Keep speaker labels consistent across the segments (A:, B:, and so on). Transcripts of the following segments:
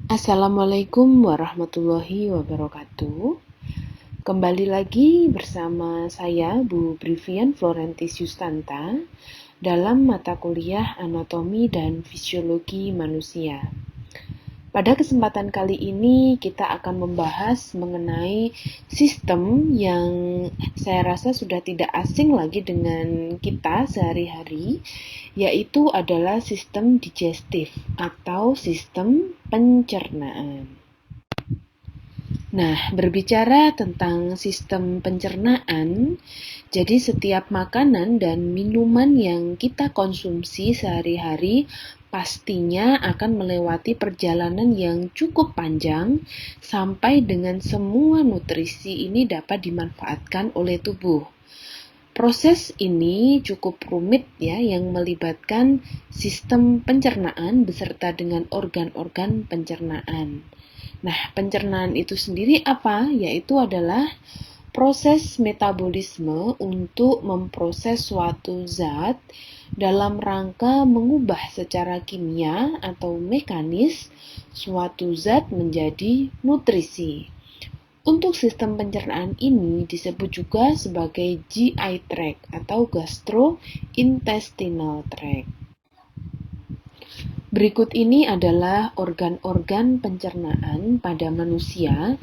A: Assalamualaikum warahmatullahi wabarakatuh. Kembali lagi bersama saya Bu Brivian Florentius Yustanta dalam mata kuliah Anatomi dan Fisiologi Manusia. Pada kesempatan kali ini kita akan membahas mengenai sistem yang saya rasa sudah tidak asing lagi dengan kita sehari-hari, yaitu adalah sistem digestif atau sistem pencernaan. Nah, berbicara tentang sistem pencernaan, jadi setiap makanan dan minuman yang kita konsumsi sehari-hari pastinya akan melewati perjalanan yang cukup panjang sampai dengan semua nutrisi ini dapat dimanfaatkan oleh tubuh. Proses ini cukup rumit ya, yang melibatkan sistem pencernaan beserta dengan organ-organ pencernaan. Nah, pencernaan itu sendiri apa? Yaitu adalah proses metabolisme untuk memproses suatu zat dalam rangka mengubah secara kimia atau mekanis suatu zat menjadi nutrisi. Untuk sistem pencernaan ini disebut juga sebagai GI tract atau gastrointestinal tract. Berikut ini adalah organ-organ pencernaan pada manusia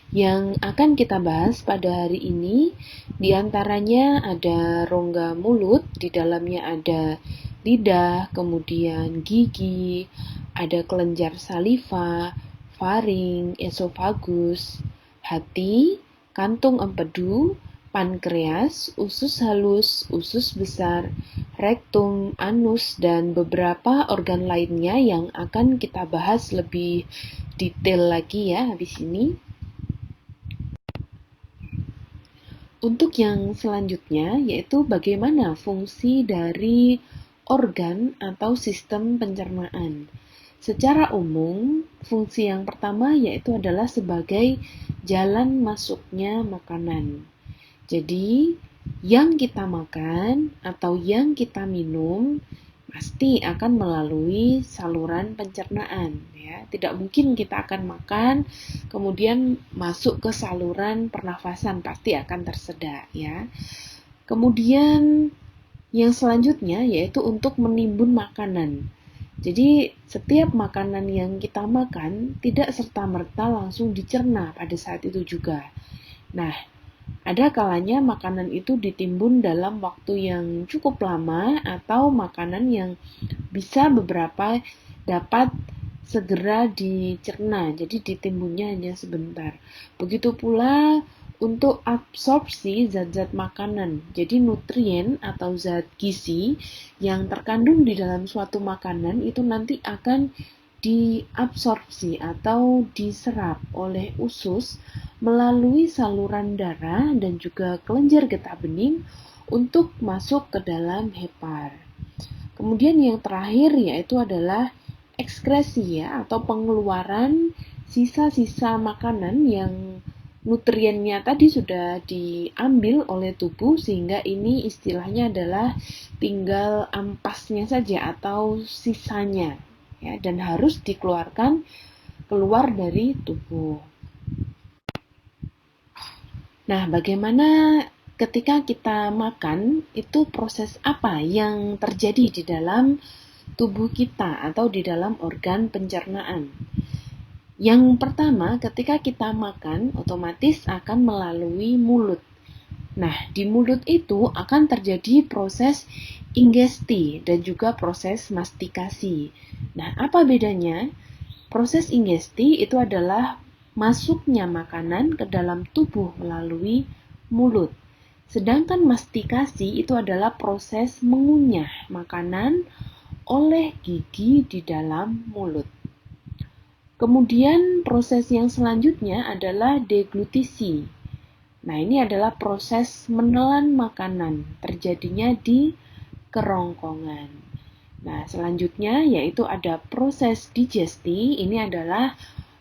A: yang akan kita bahas pada hari ini. Di antaranya ada rongga mulut, di dalamnya ada lidah, kemudian gigi, ada kelenjar saliva, faring, esofagus, hati, kantung empedu, pankreas, usus halus, usus besar, rektum, anus, dan beberapa organ lainnya yang akan kita bahas lebih detail lagi ya habis ini. Untuk yang selanjutnya yaitu bagaimana fungsi dari organ atau sistem pencernaan. Secara umum, fungsi yang pertama yaitu adalah sebagai jalan masuknya makanan. Jadi, yang kita makan atau yang kita minum pasti akan melalui saluran pencernaan ya. Tidak mungkin kita akan makan kemudian masuk ke saluran pernafasan, pasti akan tersedak ya. Kemudian yang selanjutnya yaitu untuk menimbun makanan. Jadi setiap makanan yang kita makan tidak serta-merta langsung dicerna pada saat itu juga. Nah, ada kalanya makanan itu ditimbun dalam waktu yang cukup lama atau makanan yang bisa beberapa dapat segera dicerna, jadi ditimbunnya hanya sebentar. Begitu pula untuk absorpsi zat-zat makanan, jadi nutrien atau zat gizi yang terkandung di dalam suatu makanan itu nanti akan diabsorpsi atau diserap oleh usus melalui saluran darah dan juga kelenjar getah bening untuk masuk ke dalam hepar. Kemudian yang terakhir yaitu adalah ekskresi ya, atau pengeluaran sisa-sisa makanan yang nutriennya tadi sudah diambil oleh tubuh sehingga ini istilahnya adalah tinggal ampasnya saja atau sisanya ya, dan harus dikeluarkan keluar dari tubuh. Nah, bagaimana ketika kita makan, itu proses apa yang terjadi di dalam tubuh kita atau di dalam organ pencernaan? Yang pertama, ketika kita makan, otomatis akan melalui mulut. Nah, di mulut itu akan terjadi proses ingesti dan juga proses mastikasi. Nah, apa bedanya? Proses ingesti itu adalah masuknya makanan ke dalam tubuh melalui mulut. Sedangkan mastikasi itu adalah proses mengunyah makanan oleh gigi di dalam mulut. Kemudian proses yang selanjutnya adalah deglutisi. Nah, ini adalah proses menelan makanan, terjadinya di kerongkongan. Nah, selanjutnya yaitu ada proses digesti, ini adalah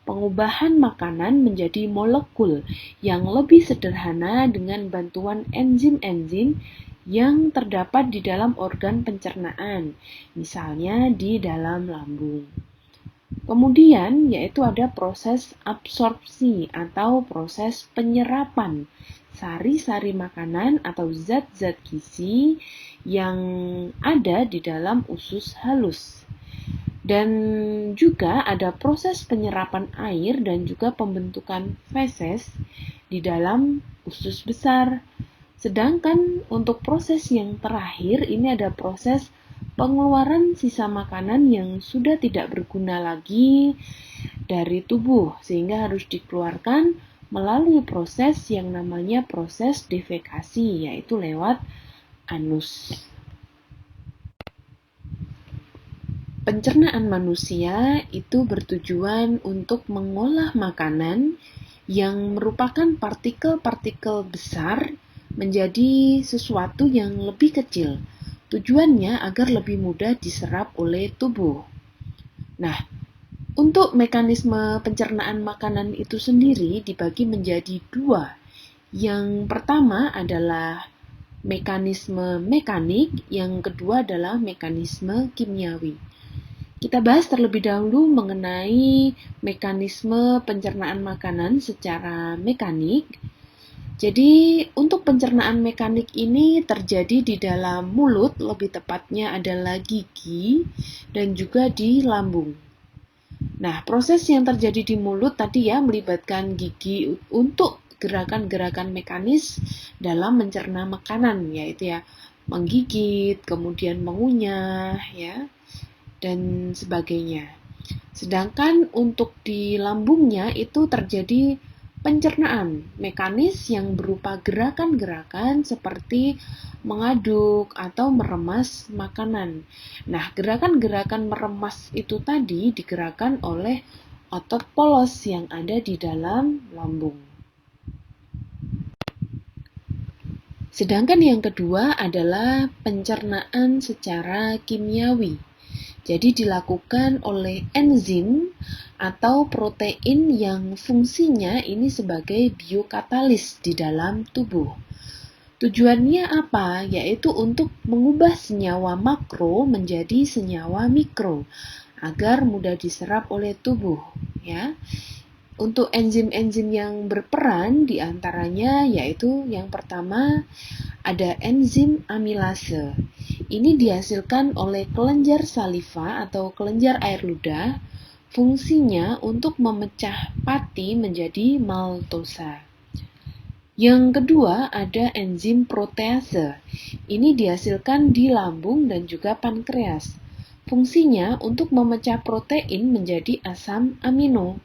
A: pengubahan makanan menjadi molekul yang lebih sederhana dengan bantuan enzim-enzim yang terdapat di dalam organ pencernaan, misalnya di dalam lambung. Kemudian yaitu ada proses absorpsi atau proses penyerapan sari-sari makanan atau zat-zat gizi yang ada di dalam usus halus. Dan juga ada proses penyerapan air dan juga pembentukan feses di dalam usus besar. Sedangkan untuk proses yang terakhir ini ada proses pengeluaran sisa makanan yang sudah tidak berguna lagi dari tubuh sehingga harus dikeluarkan melalui proses yang namanya proses defekasi, yaitu lewat anus. Pencernaan manusia itu bertujuan untuk mengolah makanan yang merupakan partikel-partikel besar menjadi sesuatu yang lebih kecil. Tujuannya agar lebih mudah diserap oleh tubuh. Nah, untuk mekanisme pencernaan makanan itu sendiri dibagi menjadi dua. Yang pertama adalah mekanisme mekanik, yang kedua adalah mekanisme kimiawi. Kita bahas terlebih dahulu mengenai mekanisme pencernaan makanan secara mekanik. Jadi, untuk pencernaan mekanik ini terjadi di dalam mulut, lebih tepatnya adalah gigi dan juga di lambung. Nah, proses yang terjadi di mulut tadi ya melibatkan gigi untuk gerakan-gerakan mekanis dalam mencerna makanan, yaitu ya menggigit, kemudian mengunyah, ya, dan sebagainya. Sedangkan untuk di lambungnya itu terjadi pencernaan mekanis yang berupa gerakan-gerakan seperti mengaduk atau meremas makanan. Nah, gerakan-gerakan meremas itu tadi digerakkan oleh otot polos yang ada di dalam lambung. Sedangkan yang kedua adalah pencernaan secara kimiawi. Jadi dilakukan oleh enzim atau protein yang fungsinya ini sebagai biokatalis di dalam tubuh. Tujuannya apa? Yaitu untuk mengubah senyawa makro menjadi senyawa mikro agar mudah diserap oleh tubuh, ya. Untuk enzim-enzim yang berperan diantaranya yaitu yang pertama ada enzim amilase. Ini dihasilkan oleh kelenjar saliva atau kelenjar air ludah. Fungsinya untuk memecah pati menjadi maltosa. Yang kedua ada enzim protease. Ini dihasilkan di lambung dan juga pankreas. Fungsinya untuk memecah protein menjadi asam amino.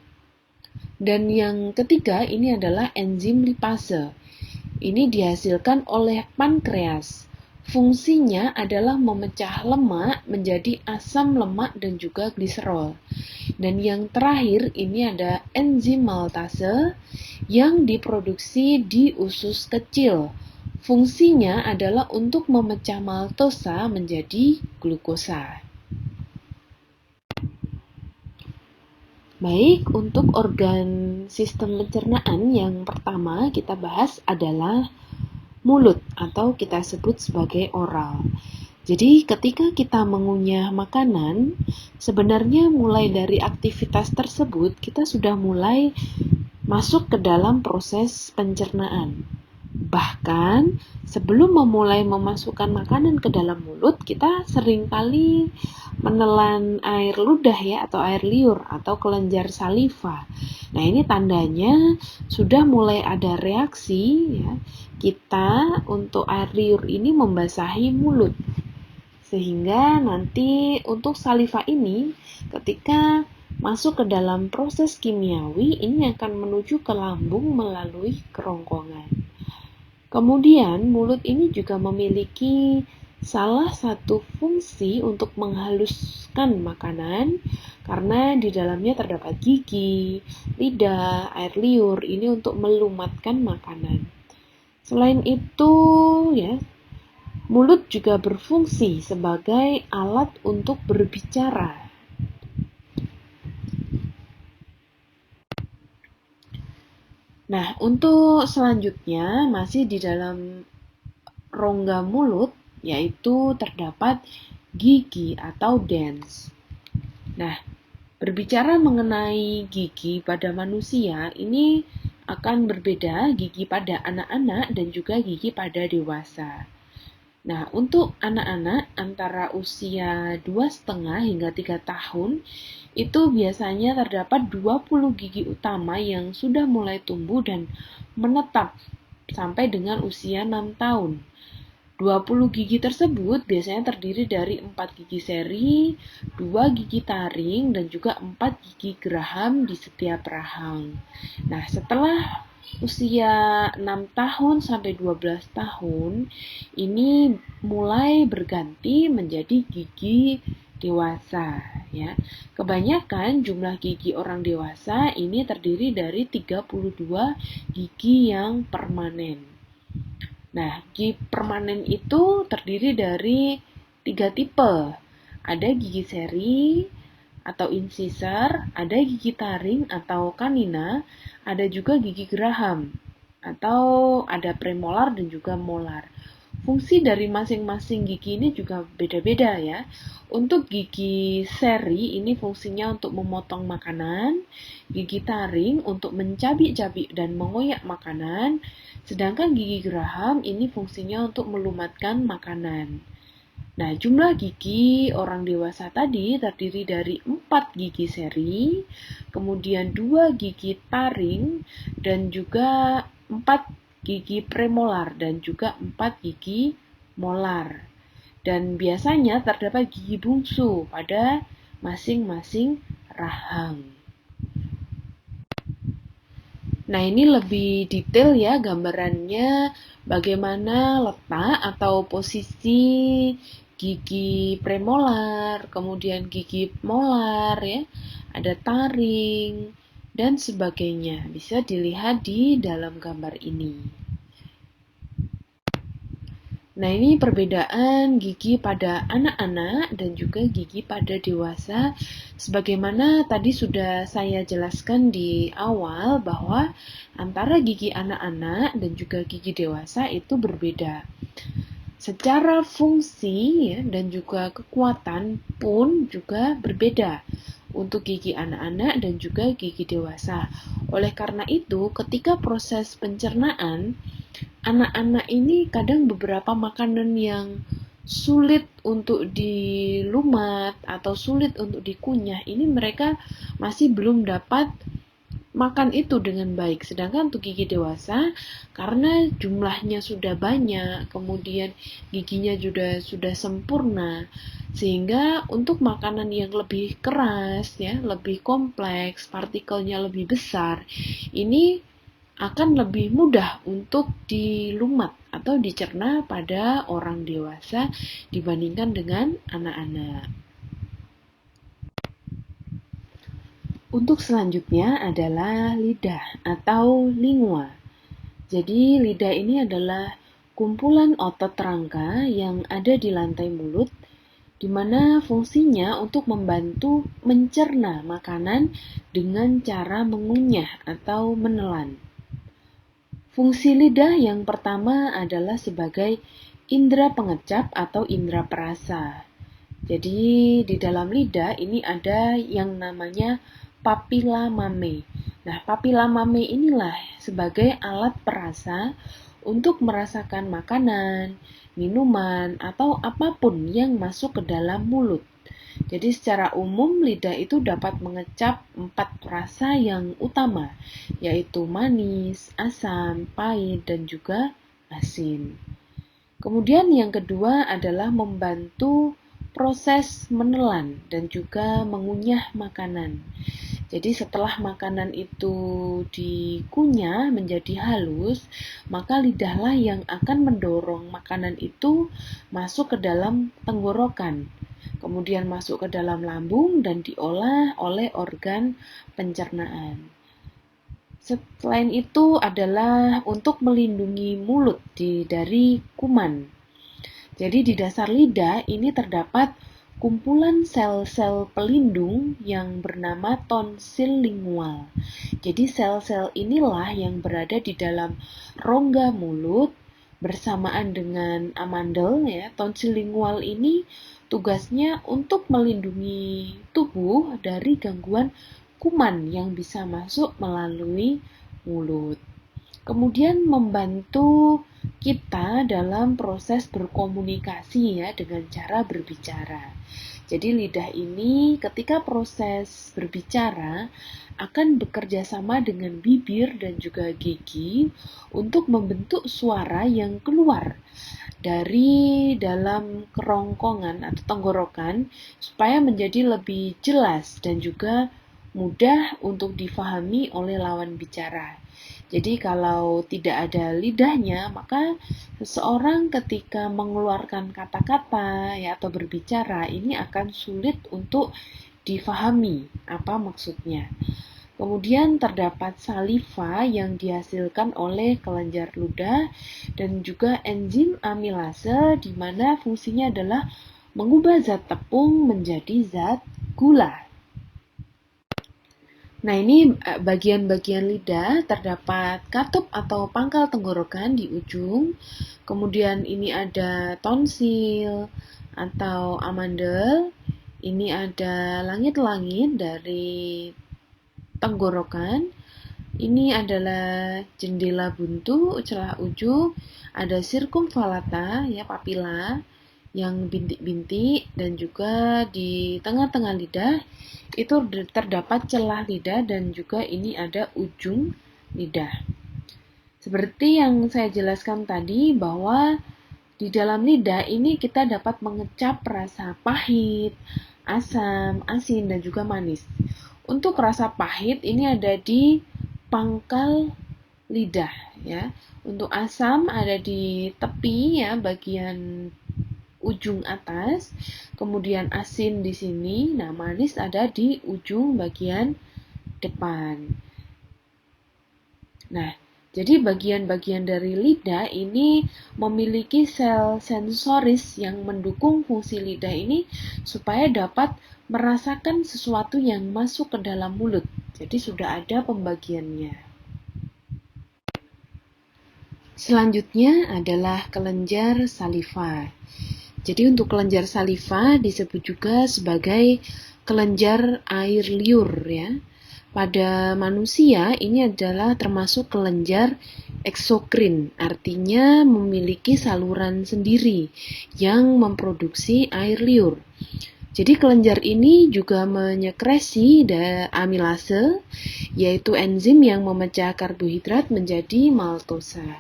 A: Dan yang ketiga ini adalah enzim lipase. Ini dihasilkan oleh pankreas. Fungsinya adalah memecah lemak menjadi asam lemak dan juga gliserol. Dan yang terakhir ini ada enzim maltase yang diproduksi di usus kecil. Fungsinya adalah untuk memecah maltosa menjadi glukosa. Baik, untuk organ sistem pencernaan yang pertama kita bahas adalah mulut atau kita sebut sebagai oral. Jadi ketika kita mengunyah makanan, sebenarnya mulai dari aktivitas tersebut kita sudah mulai masuk ke dalam proses pencernaan. Bahkan sebelum memulai memasukkan makanan ke dalam mulut, kita seringkali menelan air ludah ya atau air liur atau kelenjar saliva. Nah, ini tandanya sudah mulai ada reaksi ya kita untuk air liur ini membasahi mulut. Sehingga nanti untuk saliva ini ketika masuk ke dalam proses kimiawi ini akan menuju ke lambung melalui kerongkongan. Kemudian, mulut ini juga memiliki salah satu fungsi untuk menghaluskan makanan karena di dalamnya terdapat gigi, lidah, air liur ini untuk melumatkan makanan. Selain itu, ya, mulut juga berfungsi sebagai alat untuk berbicara. Nah, untuk selanjutnya masih di dalam rongga mulut, yaitu terdapat gigi atau dens. Nah, Berbicara mengenai gigi pada manusia, ini akan berbeda gigi pada anak-anak dan juga gigi pada dewasa. Nah, untuk anak-anak antara usia 2,5 hingga 3 tahun, itu biasanya terdapat 20 gigi utama yang sudah mulai tumbuh dan menetap sampai dengan usia 6 tahun. 20 gigi tersebut biasanya terdiri dari 4 gigi seri, 2 gigi taring, dan juga 4 gigi geraham di setiap rahang. Nah, setelah usia 6 tahun sampai 12 tahun, ini mulai berganti menjadi gigi dewasa, ya. Kebanyakan jumlah gigi orang dewasa ini terdiri dari 32 gigi yang permanen. Nah, gigi permanen itu terdiri dari 3 tipe. Ada gigi seri atau incisor, ada gigi taring atau kanina, ada juga gigi geraham, atau ada premolar dan juga molar. Fungsi dari masing-masing gigi ini juga beda-beda ya. Untuk gigi seri ini fungsinya untuk memotong makanan, gigi taring untuk mencabik-cabik dan mengoyak makanan, sedangkan gigi geraham ini fungsinya untuk melumatkan makanan. Nah, jumlah gigi orang dewasa tadi terdiri dari 4 gigi seri, kemudian 2 gigi taring, dan juga 4 gigi premolar, dan juga 4 gigi molar. Dan biasanya terdapat gigi bungsu pada masing-masing rahang. Nah, ini lebih detail ya gambarannya bagaimana letak atau posisi gigi premolar, kemudian gigi molar ya, ada taring dan sebagainya. Bisa dilihat di dalam gambar ini. Nah, ini perbedaan gigi pada anak-anak dan juga gigi pada dewasa. Sebagaimana tadi sudah saya jelaskan di awal bahwa antara gigi anak-anak dan juga gigi dewasa itu berbeda. Secara fungsi ya, dan juga kekuatan pun juga berbeda untuk gigi anak-anak dan juga gigi dewasa. Oleh karena itu, ketika proses pencernaan, anak-anak ini kadang beberapa makanan yang sulit untuk dilumat atau sulit untuk dikunyah, ini mereka masih belum dapat makan itu dengan baik. Sedangkan untuk gigi dewasa, karena jumlahnya sudah banyak, kemudian giginya juga sudah sempurna, sehingga untuk makanan yang lebih keras, ya, lebih kompleks, partikelnya lebih besar, ini akan lebih mudah untuk dilumat atau dicerna pada orang dewasa dibandingkan dengan anak-anak. Untuk selanjutnya adalah lidah atau lingua. Jadi lidah ini adalah kumpulan otot rangka yang ada di lantai mulut, di mana fungsinya untuk membantu mencerna makanan dengan cara mengunyah atau menelan. Fungsi lidah yang pertama adalah sebagai indera pengecap atau indera perasa. Jadi di dalam lidah ini ada yang namanya papila mame. Nah, papila mame inilah sebagai alat perasa untuk merasakan makanan, minuman, atau apapun yang masuk ke dalam mulut. Jadi secara umum lidah itu dapat mengecap 4 rasa yang utama, yaitu manis, asam, pahit, dan juga asin. Kemudian yang kedua adalah membantu proses menelan dan juga mengunyah makanan. Jadi setelah makanan itu dikunyah menjadi halus, maka lidahlah yang akan mendorong makanan itu masuk ke dalam tenggorokan, kemudian masuk ke dalam lambung dan diolah oleh organ pencernaan. Selain itu adalah untuk melindungi mulut dari kuman. Jadi di dasar lidah ini terdapat kumpulan sel-sel pelindung yang bernama tonsil lingual. Jadi sel-sel inilah yang berada di dalam rongga mulut bersamaan dengan amandel ya. Tonsil lingual ini tugasnya untuk melindungi tubuh dari gangguan kuman yang bisa masuk melalui mulut. Kemudian membantu kita dalam proses berkomunikasi ya dengan cara berbicara. Jadi lidah ini ketika proses berbicara akan bekerja sama dengan bibir dan juga gigi untuk membentuk suara yang keluar dari dalam kerongkongan atau tenggorokan supaya menjadi lebih jelas dan juga mudah untuk difahami oleh lawan bicara. Jadi kalau tidak ada lidahnya, maka seseorang ketika mengeluarkan kata-kata ya atau berbicara ini akan sulit untuk difahami apa maksudnya. Kemudian terdapat saliva yang dihasilkan oleh kelenjar ludah dan juga enzim amilase di mana fungsinya adalah mengubah zat tepung menjadi zat gula. Nah, ini bagian-bagian lidah, terdapat katup atau pangkal tenggorokan di ujung. Kemudian ini ada tonsil atau amandel. Ini ada langit-langit dari tenggorokan. Ini adalah jendela buntu, celah ujung. Ada circumvallata, ya papila yang bintik-bintik, dan juga di tengah-tengah lidah itu terdapat celah lidah dan juga ini ada ujung lidah. Seperti yang saya jelaskan tadi bahwa di dalam lidah ini kita dapat mengecap rasa pahit, asam, asin, dan juga manis. Untuk rasa pahit ini ada di pangkal lidah ya. Untuk asam ada di tepi ya, bagian ujung atas, kemudian asin di sini, nah manis ada di ujung bagian depan. Nah, jadi bagian-bagian dari lidah ini memiliki sel sensoris yang mendukung fungsi lidah ini supaya dapat merasakan sesuatu yang masuk ke dalam mulut. Jadi sudah ada pembagiannya. Selanjutnya adalah kelenjar saliva. Jadi untuk kelenjar saliva disebut juga sebagai kelenjar air liur ya. Pada manusia ini adalah termasuk kelenjar eksokrin, artinya memiliki saluran sendiri yang memproduksi air liur. Jadi kelenjar ini juga menyekresi amilase, yaitu enzim yang memecah karbohidrat menjadi maltosa.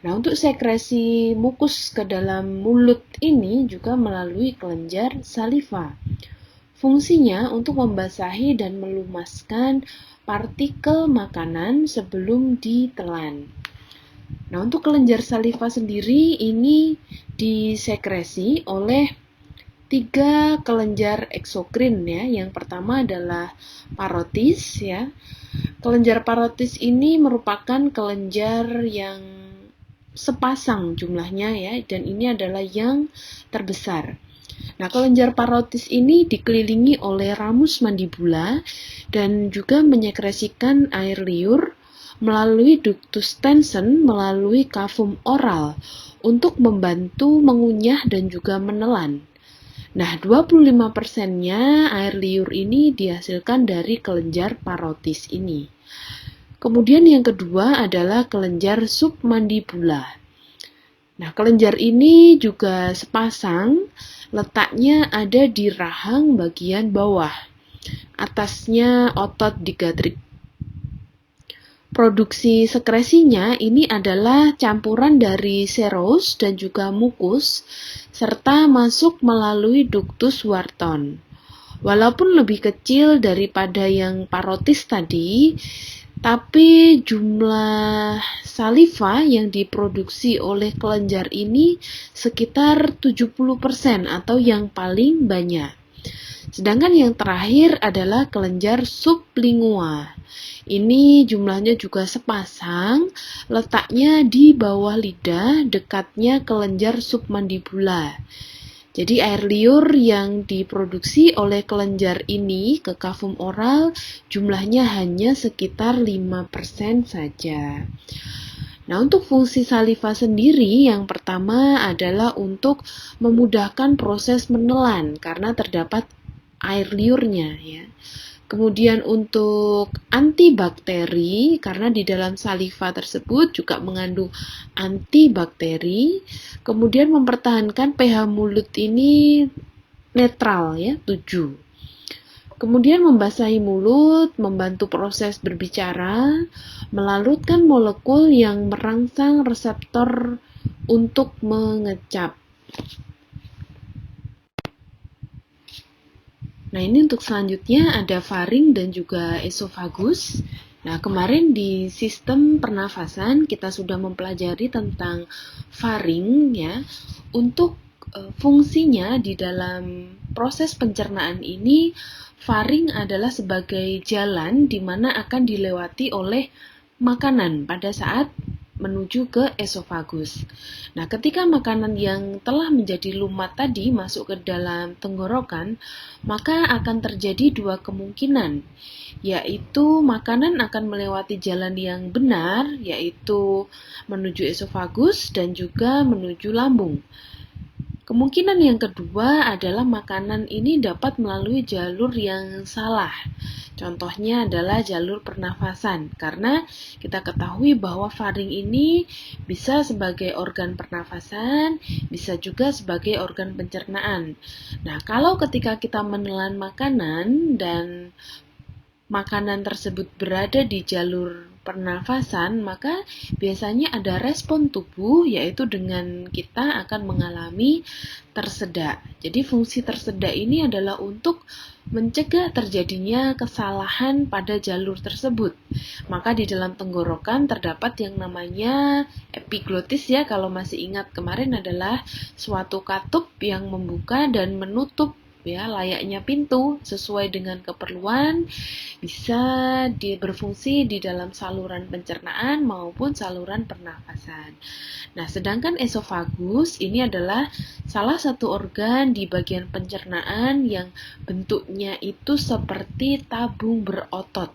A: Nah, untuk sekresi mukus ke dalam mulut ini juga melalui kelenjar saliva. Fungsinya untuk membasahi dan melumaskan partikel makanan sebelum ditelan. Nah, untuk kelenjar saliva sendiri ini disekresi oleh 3 kelenjar eksokrin ya. Yang pertama adalah parotis ya. Kelenjar parotis ini merupakan kelenjar yang sepasang jumlahnya ya, dan ini adalah yang terbesar. Nah, kelenjar parotis ini dikelilingi oleh ramus mandibula dan juga menyekresikan air liur melalui ductus tension melalui kafum oral untuk membantu mengunyah dan juga menelan. Nah, 25%-nya air liur ini dihasilkan dari kelenjar parotis ini. Kemudian yang kedua adalah kelenjar submandibula. Nah, kelenjar ini juga sepasang, letaknya ada di rahang bagian bawah. Atasnya otot digatrik. Produksi sekresinya ini adalah campuran dari serous dan juga mukus, serta masuk melalui ductus Wharton. Walaupun lebih kecil daripada yang parotis tadi, tapi jumlah saliva yang diproduksi oleh kelenjar ini sekitar 70% atau yang paling banyak. Sedangkan yang terakhir adalah kelenjar sublingual. Ini jumlahnya juga sepasang, letaknya di bawah lidah, dekatnya kelenjar submandibula. Jadi air liur yang diproduksi oleh kelenjar ini ke kafum oral jumlahnya hanya sekitar 5% saja. Nah, untuk fungsi saliva sendiri, yang pertama adalah untuk memudahkan proses menelan karena terdapat air liurnya ya. Kemudian untuk antibakteri, karena di dalam saliva tersebut juga mengandung antibakteri. Kemudian mempertahankan pH mulut ini netral ya, 7. Kemudian membasahi mulut, membantu proses berbicara, melarutkan molekul yang merangsang reseptor untuk mengecap. Nah, ini untuk selanjutnya ada faring dan juga esofagus. Nah, kemarin di sistem pernafasan kita sudah mempelajari tentang faring ya. Untuk fungsinya di dalam proses pencernaan ini, faring adalah sebagai jalan di mana akan dilewati oleh makanan pada saat menuju ke esofagus. Nah, ketika makanan yang telah menjadi lumat tadi masuk ke dalam tenggorokan, maka akan terjadi dua kemungkinan, yaitu makanan akan melewati jalan yang benar, yaitu menuju esofagus dan juga menuju lambung. Kemungkinan yang kedua adalah makanan ini dapat melalui jalur yang salah. Contohnya adalah jalur pernafasan, karena kita ketahui bahwa faring ini bisa sebagai organ pernafasan, bisa juga sebagai organ pencernaan. Nah, kalau ketika kita menelan makanan dan makanan tersebut berada di jalur pernafasan, maka biasanya ada respon tubuh, yaitu dengan kita akan mengalami tersedak. Jadi fungsi tersedak ini adalah untuk mencegah terjadinya kesalahan pada jalur tersebut. Maka di dalam tenggorokan terdapat yang namanya epiglotis ya, kalau masih ingat kemarin adalah suatu katup yang membuka dan menutup ya layaknya pintu sesuai dengan keperluan, bisa berfungsi di dalam saluran pencernaan maupun saluran pernafasan. Nah, sedangkan esofagus ini adalah salah satu organ di bagian pencernaan yang bentuknya itu seperti tabung berotot.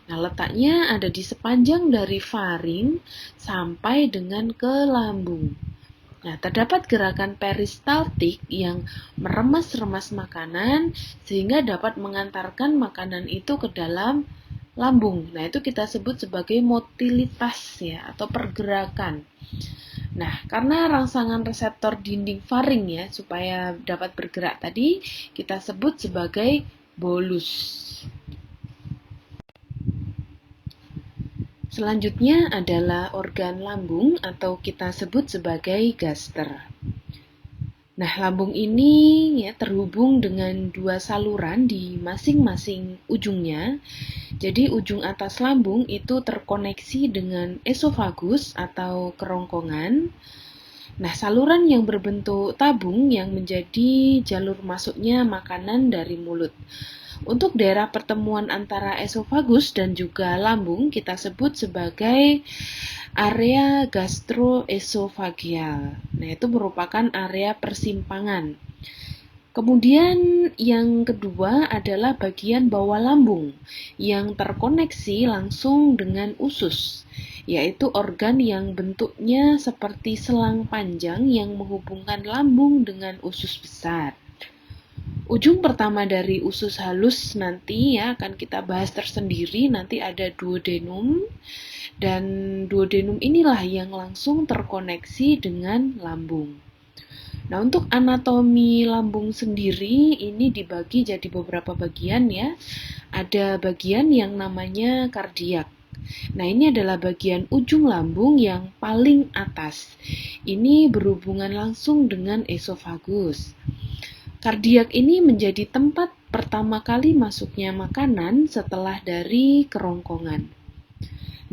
A: Nah, letaknya ada di sepanjang dari faring sampai dengan ke lambung. Nah, terdapat gerakan peristaltik yang meremas-remas makanan sehingga dapat mengantarkan makanan itu ke dalam lambung. Nah, itu kita sebut sebagai motilitas ya, atau pergerakan. Nah, karena rangsangan reseptor dinding faring ya, supaya dapat bergerak tadi, kita sebut sebagai bolus. Selanjutnya adalah organ lambung atau kita sebut sebagai gaster. Nah, lambung ini ya terhubung dengan dua saluran di masing-masing ujungnya. Jadi ujung atas lambung itu terkoneksi dengan esofagus atau kerongkongan. Nah, saluran yang berbentuk tabung yang menjadi jalur masuknya makanan dari mulut. Untuk daerah pertemuan antara esofagus dan juga lambung kita sebut sebagai area gastroesofageal. Nah, itu merupakan area persimpangan. Kemudian yang kedua adalah bagian bawah lambung yang terkoneksi langsung dengan usus, yaitu organ yang bentuknya seperti selang panjang yang menghubungkan lambung dengan usus besar. Ujung pertama dari usus halus nanti ya akan kita bahas tersendiri, nanti ada duodenum, dan duodenum inilah yang langsung terkoneksi dengan lambung. Nah, untuk anatomi lambung sendiri ini dibagi jadi beberapa bagian ya. Ada bagian yang namanya kardiak. Nah, ini adalah bagian ujung lambung yang paling atas. Ini berhubungan langsung dengan esofagus. Kardiak ini menjadi tempat pertama kali masuknya makanan setelah dari kerongkongan.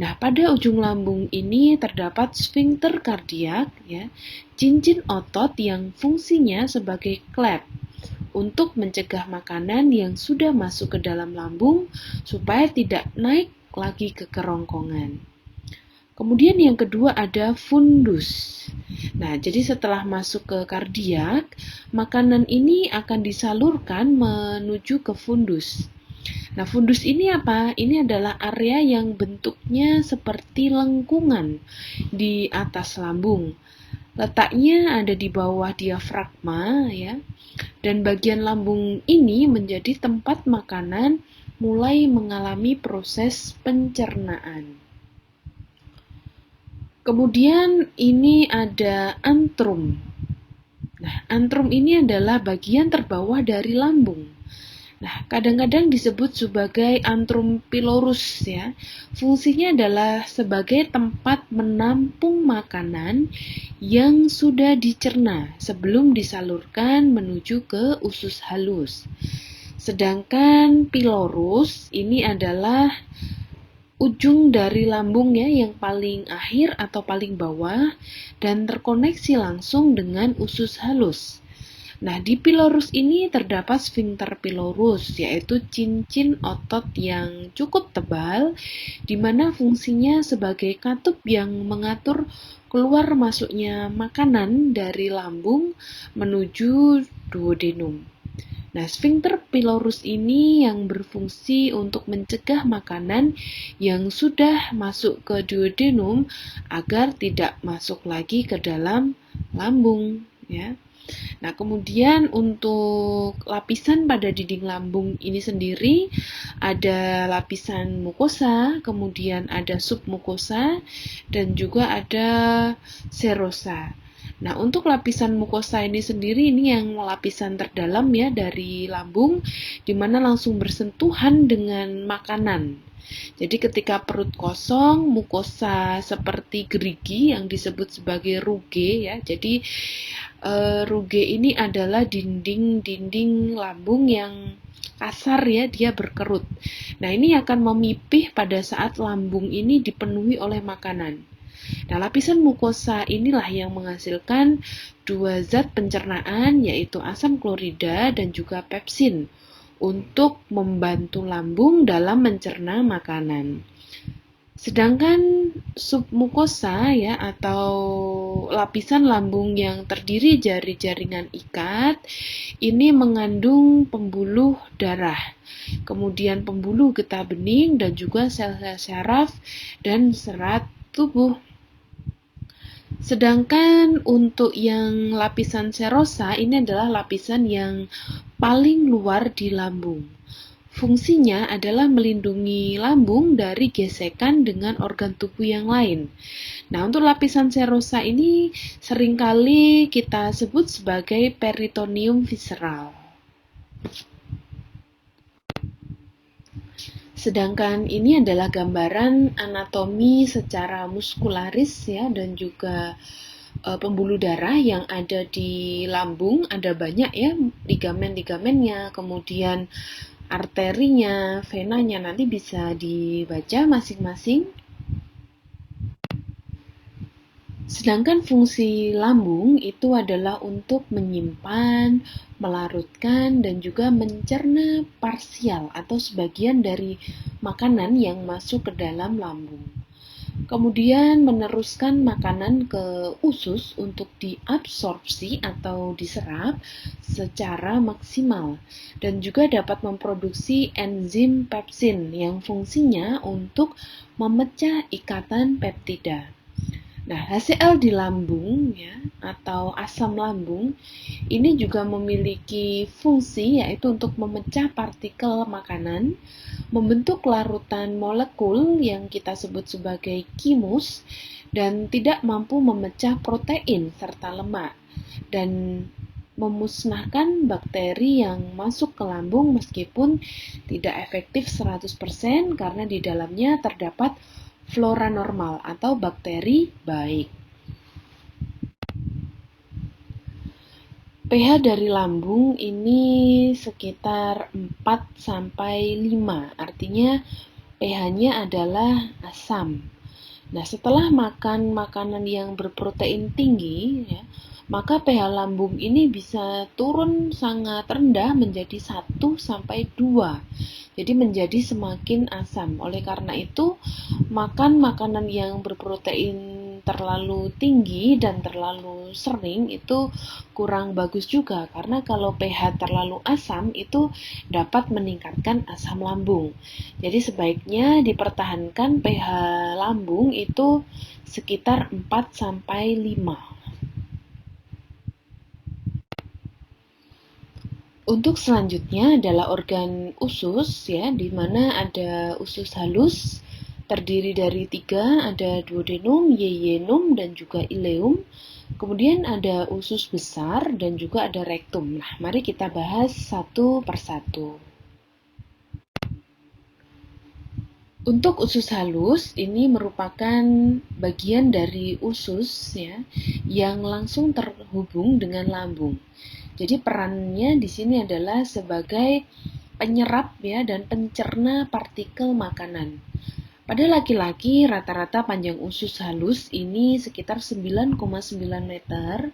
A: Nah, pada ujung lambung ini terdapat sfinkter kardiak, ya, cincin otot yang fungsinya sebagai klep untuk mencegah makanan yang sudah masuk ke dalam lambung supaya tidak naik lagi ke kerongkongan. Kemudian yang kedua ada fundus. Nah, jadi setelah masuk ke kardiak, makanan ini akan disalurkan menuju ke fundus. Nah, fundus ini apa? Ini adalah area yang bentuknya seperti lengkungan di atas lambung. Letaknya ada di bawah diafragma ya. Dan bagian lambung ini menjadi tempat makanan mulai mengalami proses pencernaan. Kemudian ini ada antrum. Nah, antrum ini adalah bagian terbawah dari lambung. Nah, kadang-kadang disebut sebagai antrum pylorus ya. Fungsinya adalah sebagai tempat menampung makanan yang sudah dicerna sebelum disalurkan menuju ke usus halus. Sedangkan pylorus ini adalah ujung dari lambung ya yang paling akhir atau paling bawah dan terkoneksi langsung dengan usus halus. Nah, di pylorus ini terdapat sphincter pylorus, yaitu cincin otot yang cukup tebal, di mana fungsinya sebagai katup yang mengatur keluar masuknya makanan dari lambung menuju duodenum. Nah, sphincter pylorus ini yang berfungsi untuk mencegah makanan yang sudah masuk ke duodenum agar tidak masuk lagi ke dalam lambung, ya. Nah, kemudian untuk lapisan pada dinding lambung ini sendiri ada lapisan mukosa, kemudian ada submukosa, dan juga ada serosa. Nah, untuk lapisan mukosa ini sendiri ini yang lapisan terdalam ya dari lambung, di mana langsung bersentuhan dengan makanan. Jadi ketika perut kosong, mukosa seperti gerigi yang disebut sebagai ruge ya. Jadi ruge ini adalah dinding-dinding lambung yang kasar ya, dia berkerut. Nah, ini akan memipih pada saat lambung ini dipenuhi oleh makanan. Nah, lapisan mukosa inilah yang menghasilkan dua zat pencernaan yaitu asam klorida dan juga pepsin untuk membantu lambung dalam mencerna makanan. Sedangkan submukosa ya atau lapisan lambung yang terdiri dari jaringan ikat ini mengandung pembuluh darah, kemudian pembuluh getah bening dan juga sel-sel syaraf dan serat tubuh. Sedangkan untuk yang lapisan serosa ini adalah lapisan yang paling luar di lambung. Fungsinya adalah melindungi lambung dari gesekan dengan organ tubuh yang lain. Nah, untuk lapisan serosa ini seringkali kita sebut sebagai peritoneum visceral. Sedangkan ini adalah gambaran anatomi secara muskularis ya dan juga pembuluh darah yang ada di lambung, ada banyak ya ligamen-ligamennya, kemudian arterinya, venanya, nanti bisa dibaca masing-masing. Sedangkan fungsi lambung itu adalah untuk menyimpan, melarutkan, dan juga mencerna parsial atau sebagian dari makanan yang masuk ke dalam lambung. Kemudian meneruskan makanan ke usus untuk diabsorpsi atau diserap secara maksimal dan juga dapat memproduksi enzim pepsin yang fungsinya untuk memecah ikatan peptida. Nah, HCl di lambung ya atau asam lambung ini juga memiliki fungsi yaitu untuk memecah partikel makanan, membentuk larutan molekul yang kita sebut sebagai kimus dan tidak mampu memecah protein serta lemak dan memusnahkan bakteri yang masuk ke lambung meskipun tidak efektif 100% karena di dalamnya terdapat flora normal atau bakteri baik. pH dari lambung ini sekitar 4-5, artinya pH-nya adalah asam. Nah, setelah makan makanan yang berprotein tinggi, ya, maka pH lambung ini bisa turun sangat rendah menjadi 1-2. Jadi menjadi semakin asam. Oleh karena itu, makan makanan yang berprotein terlalu tinggi dan terlalu sering itu kurang bagus juga, karena kalau pH terlalu asam itu dapat meningkatkan asam lambung. Jadi sebaiknya dipertahankan pH lambung itu sekitar 4-5. Untuk selanjutnya adalah organ usus, ya, di mana ada usus halus terdiri dari 3, ada duodenum, yeyenum, dan juga ileum. Kemudian ada usus besar dan juga ada rektum. Nah, mari kita bahas satu persatu. Untuk usus halus, ini merupakan bagian dari usus, ya, yang langsung terhubung dengan lambung. Jadi perannya di sini adalah sebagai penyerap, ya, dan pencerna partikel makanan. Pada laki-laki, rata-rata panjang usus halus ini sekitar 9,9 meter,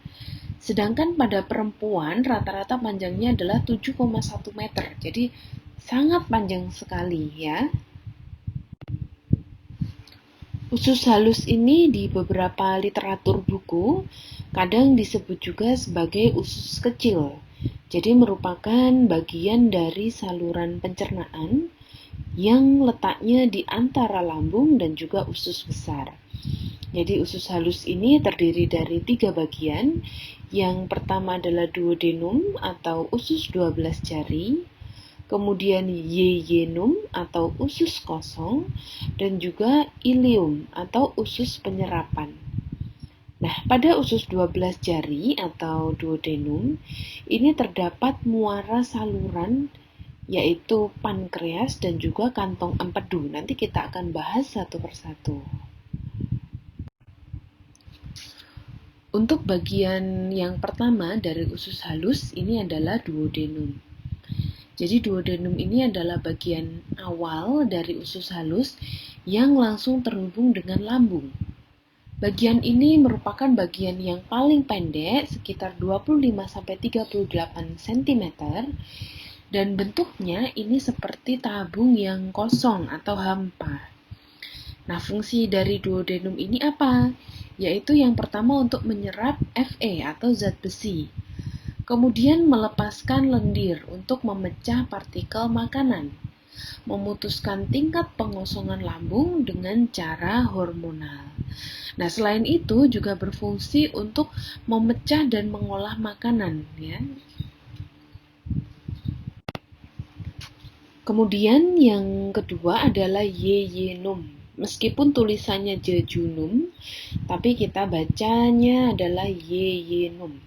A: sedangkan pada perempuan rata-rata panjangnya adalah 7,1 meter. Jadi sangat panjang sekali, ya. Usus halus ini di beberapa literatur buku kadang disebut juga sebagai usus kecil. Jadi merupakan bagian dari saluran pencernaan yang letaknya di antara lambung dan juga usus besar. Jadi usus halus ini terdiri dari 3 bagian. Yang pertama adalah duodenum atau usus 12 jari, kemudian yeyenum atau usus kosong, dan juga ileum atau usus penyerapan. Nah, pada usus 12 jari atau duodenum, ini terdapat muara saluran yaitu pankreas dan juga kantong empedu. Nanti kita akan bahas satu persatu. Untuk bagian yang pertama dari usus halus ini adalah duodenum. Jadi duodenum ini adalah bagian awal dari usus halus yang langsung terhubung dengan lambung. Bagian ini merupakan bagian yang paling pendek, sekitar 25-38 cm, dan bentuknya ini seperti tabung yang kosong atau hampa. Nah, fungsi dari duodenum ini apa? Yaitu yang pertama untuk menyerap Fe atau zat besi. Kemudian melepaskan lendir untuk memecah partikel makanan, memutuskan tingkat pengosongan lambung dengan cara hormonal. Nah, selain itu juga berfungsi untuk memecah dan mengolah makanan, ya. Kemudian yang kedua adalah yeyenum. Meskipun tulisannya jejunum, tapi kita bacanya adalah yeyenum.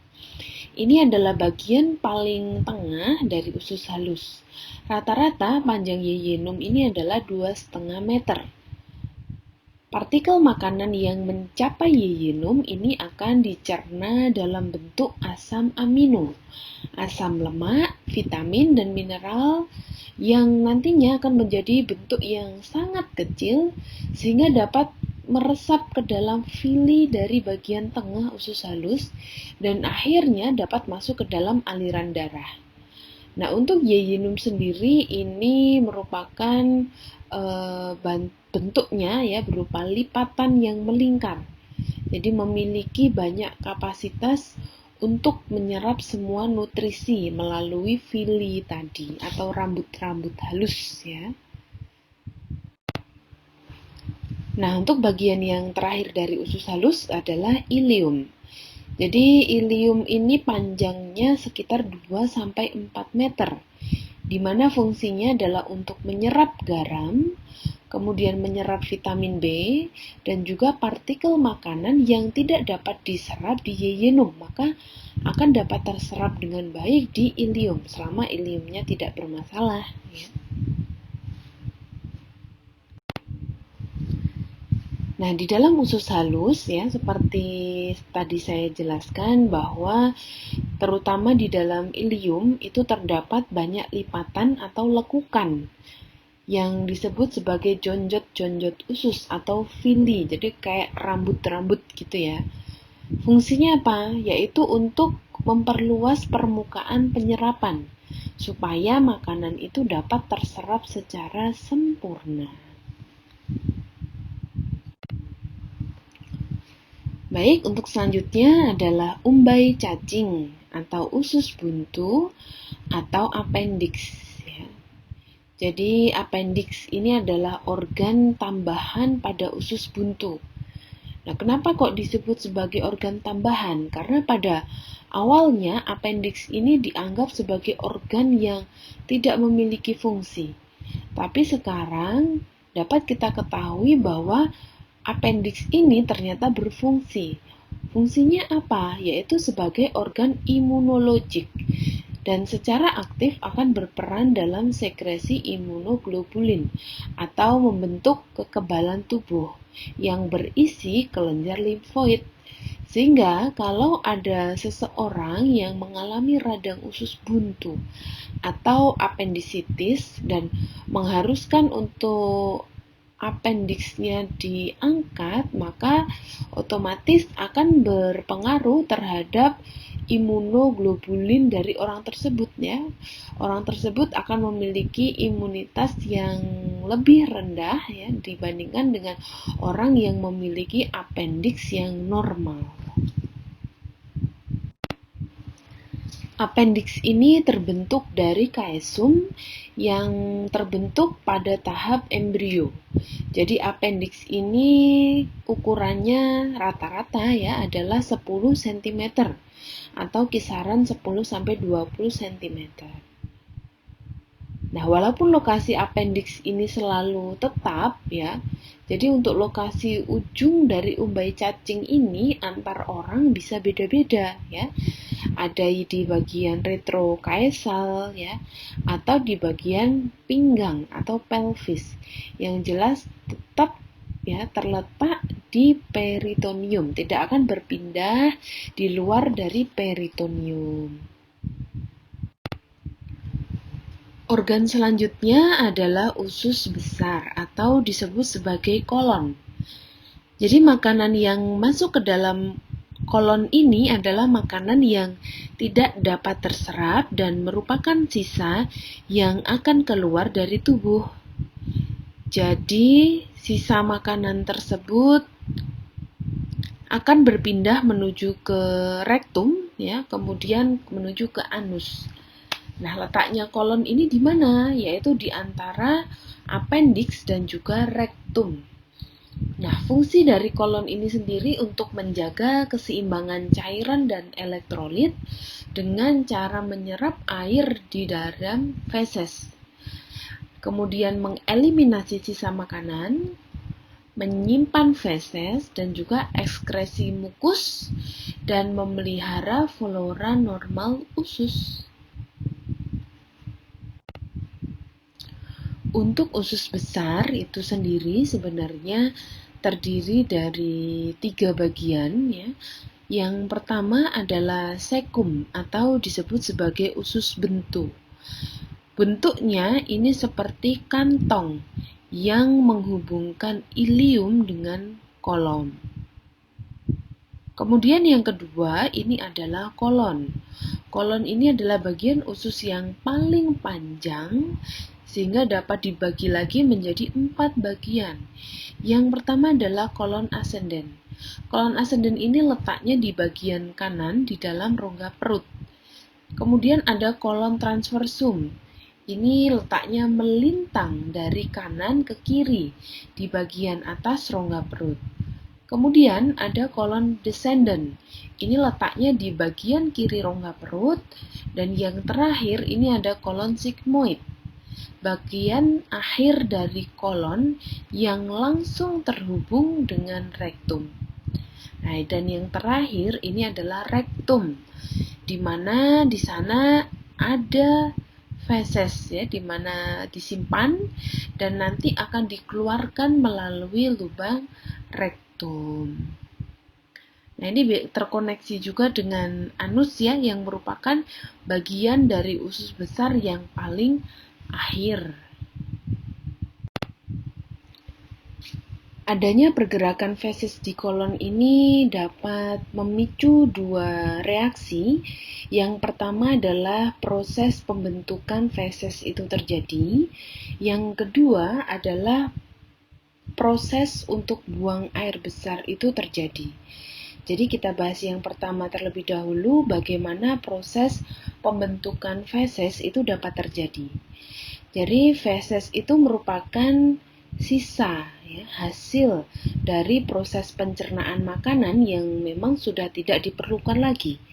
A: Ini adalah bagian paling tengah dari usus halus. Rata-rata panjang yeyenum ini adalah 2,5 meter. Partikel makanan yang mencapai yeyenum ini akan dicerna dalam bentuk asam amino, asam lemak, vitamin, dan mineral yang nantinya akan menjadi bentuk yang sangat kecil sehingga dapat meresap ke dalam villi dari bagian tengah usus halus dan akhirnya dapat masuk ke dalam aliran darah. Nah, untuk yeyenum sendiri ini merupakan bentuknya, ya, berupa lipatan yang melingkar. Jadi memiliki banyak kapasitas untuk menyerap semua nutrisi melalui villi tadi atau rambut-rambut halus, ya. Nah, untuk bagian yang terakhir dari usus halus adalah ileum. Jadi ileum ini panjangnya sekitar 2-4 meter, di mana fungsinya adalah untuk menyerap garam, kemudian menyerap vitamin B, dan juga partikel makanan yang tidak dapat diserap di yeyenum, maka akan dapat terserap dengan baik di ileum selama ileumnya tidak bermasalah, ya. Nah, di dalam usus halus, ya, seperti tadi saya jelaskan bahwa terutama di dalam ileum itu terdapat banyak lipatan atau lekukan yang disebut sebagai jonjot-jonjot usus atau villi, jadi kayak rambut-rambut gitu, ya. Fungsinya apa? Yaitu untuk memperluas permukaan penyerapan supaya makanan itu dapat terserap secara sempurna. Baik, untuk selanjutnya adalah umbai cacing atau usus buntu atau appendix. Ya. Jadi appendix ini adalah organ tambahan pada usus buntu. Nah, kenapa kok disebut sebagai organ tambahan? Karena pada awalnya appendix ini dianggap sebagai organ yang tidak memiliki fungsi. Tapi sekarang dapat kita ketahui bahwa appendix ini ternyata berfungsi. Fungsinya apa? Yaitu sebagai organ imunologik dan secara aktif akan berperan dalam sekresi imunoglobulin atau membentuk kekebalan tubuh yang berisi kelenjar limfoid. Sehingga kalau ada seseorang yang mengalami radang usus buntu atau appendicitis dan mengharuskan untuk appendixnya diangkat, maka otomatis akan berpengaruh terhadap imunoglobulin dari orang tersebut ya. Orang tersebut akan memiliki imunitas yang lebih rendah ya dibandingkan dengan orang yang memiliki appendix yang normal. Appendix ini terbentuk dari kaesum yang terbentuk pada tahap embrio. Jadi appendix ini ukurannya rata-rata ya adalah 10 cm atau kisaran 10 sampai 20 cm. Nah, walaupun lokasi appendix ini selalu tetap ya, jadi untuk lokasi ujung dari umbai cacing ini antar orang bisa beda-beda ya. Ada di bagian retrokaesal ya, atau di bagian pinggang atau pelvis. Yang jelas tetap ya terletak di peritoneum, tidak akan berpindah di luar dari peritoneum. Organ selanjutnya adalah usus besar atau disebut sebagai kolon. Jadi makanan yang masuk ke dalam kolon ini adalah makanan yang tidak dapat terserap dan merupakan sisa yang akan keluar dari tubuh. Jadi sisa makanan tersebut akan berpindah menuju ke rektum ya, kemudian menuju ke anus. Nah, letaknya kolon ini di mana? Yaitu di antara appendix dan juga rektum. Nah, fungsi dari kolon ini sendiri untuk menjaga keseimbangan cairan dan elektrolit dengan cara menyerap air di dalam feses. Kemudian mengeliminasi sisa makanan, menyimpan feses dan juga ekskresi mukus, dan memelihara flora normal usus. Untuk usus besar itu sendiri sebenarnya terdiri dari 3 bagian ya. Yang pertama adalah sekum atau disebut sebagai usus bentu. Bentuknya ini seperti kantong yang menghubungkan ilium dengan kolon. Kemudian yang kedua ini adalah kolon. Kolon ini adalah bagian usus yang paling panjang sehingga dapat dibagi lagi menjadi 4 bagian. Yang pertama adalah kolon ascendens. Kolon ascendens ini letaknya di bagian kanan di dalam rongga perut. Kemudian ada kolon transversum. Ini letaknya melintang dari kanan ke kiri di bagian atas rongga perut. Kemudian ada kolon descendens. Ini letaknya di bagian kiri rongga perut. Dan yang terakhir ini ada kolon sigmoid, bagian akhir dari kolon yang langsung terhubung dengan rektum. Nah, dan yang terakhir ini adalah rektum, di mana di sana ada feses ya, di mana disimpan dan nanti akan dikeluarkan melalui lubang rektum. Nah, ini terkoneksi juga dengan anus ya, yang merupakan bagian dari usus besar yang paling akhir. Adanya pergerakan feses di kolon ini dapat memicu 2 reaksi. Yang pertama adalah proses pembentukan feses itu terjadi. Yang kedua adalah proses untuk buang air besar itu terjadi. Jadi kita bahas yang pertama terlebih dahulu, bagaimana proses pembentukan feses itu dapat terjadi. Jadi feses itu merupakan sisa ya, hasil dari proses pencernaan makanan yang memang sudah tidak diperlukan lagi.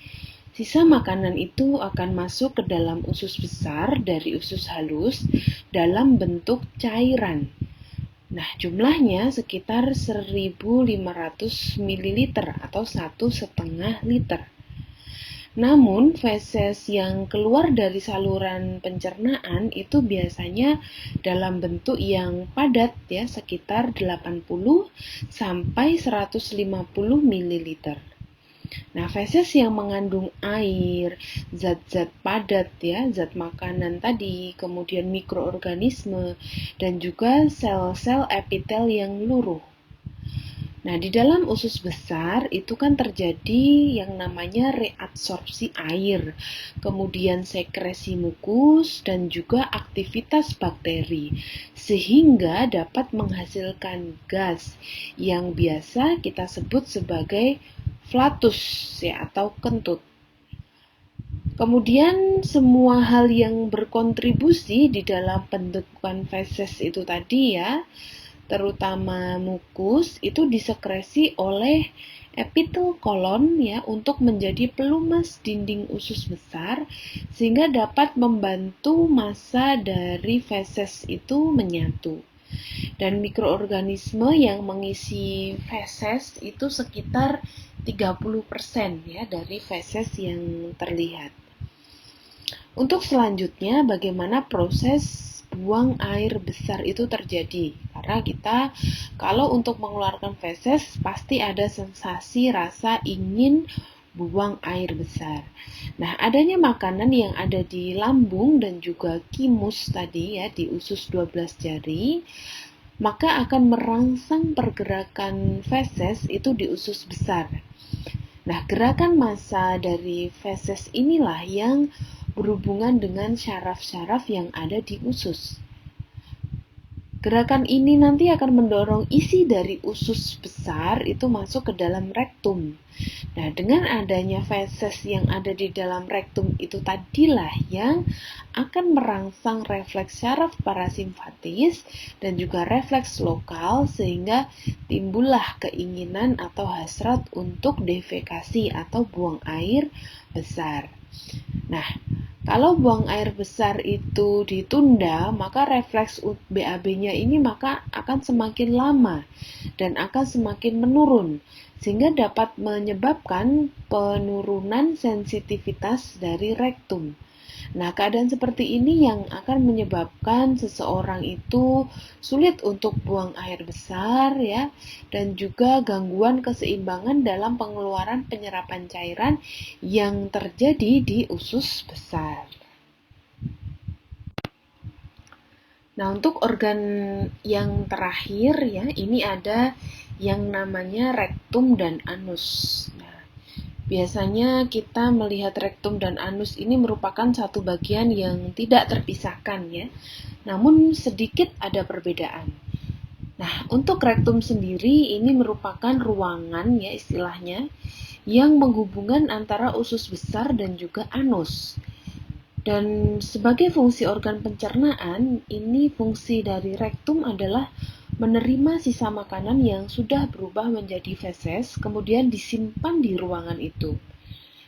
A: Sisa makanan itu akan masuk ke dalam usus besar dari usus halus dalam bentuk cairan. Nah, jumlahnya sekitar 1.500 ml atau 1,5 liter. Namun, feses yang keluar dari saluran pencernaan itu biasanya dalam bentuk yang padat ya, sekitar 80 sampai 150 ml. Nah, feses yang mengandung air, zat-zat padat ya, zat makanan tadi, kemudian mikroorganisme, dan juga sel-sel epitel yang luruh. Nah, di dalam usus besar itu kan terjadi yang namanya reabsorpsi air, kemudian sekresi mukus, dan juga aktivitas bakteri, sehingga dapat menghasilkan gas yang biasa kita sebut sebagai flatus ya, atau kentut. Kemudian semua hal yang berkontribusi di dalam pembentukan feses itu tadi ya, terutama mukus, itu disekresi oleh epitel kolon ya untuk menjadi pelumas dinding usus besar sehingga dapat membantu massa dari feses itu menyatu. Dan mikroorganisme yang mengisi feses itu sekitar 30% ya dari feses yang terlihat. Untuk selanjutnya, bagaimana proses buang air besar itu terjadi? Karena kita kalau untuk mengeluarkan feses pasti ada sensasi rasa ingin buang air besar. Nah, adanya makanan yang ada di lambung dan juga kimus tadi ya di usus 12 jari, maka akan merangsang pergerakan feses itu di usus besar. Nah, gerakan massa dari feses inilah yang berhubungan dengan syaraf-syaraf yang ada di usus. Gerakan ini nanti akan mendorong isi dari usus besar itu masuk ke dalam rektum. Nah, dengan adanya feses yang ada di dalam rektum itu tadilah yang akan merangsang refleks syaraf parasimpatis dan juga refleks lokal sehingga timbullah keinginan atau hasrat untuk defekasi atau buang air besar. Nah, kalau buang air besar itu ditunda, maka refleks BAB-nya ini maka akan semakin lama dan akan semakin menurun, sehingga dapat menyebabkan penurunan sensitivitas dari rektum. Nah, keadaan seperti ini yang akan menyebabkan seseorang itu sulit untuk buang air besar ya, dan juga gangguan keseimbangan dalam pengeluaran penyerapan cairan yang terjadi di usus besar. Nah, untuk organ yang terakhir ya, ini ada yang namanya rektum dan anus. Biasanya kita melihat rektum dan anus ini merupakan satu bagian yang tidak terpisahkan ya. Namun sedikit ada perbedaan. Nah, untuk rektum sendiri ini merupakan ruangan ya istilahnya yang menghubungkan antara usus besar dan juga anus. Dan sebagai fungsi organ pencernaan, ini fungsi dari rektum adalah menerima sisa makanan yang sudah berubah menjadi feses, kemudian disimpan di ruangan itu.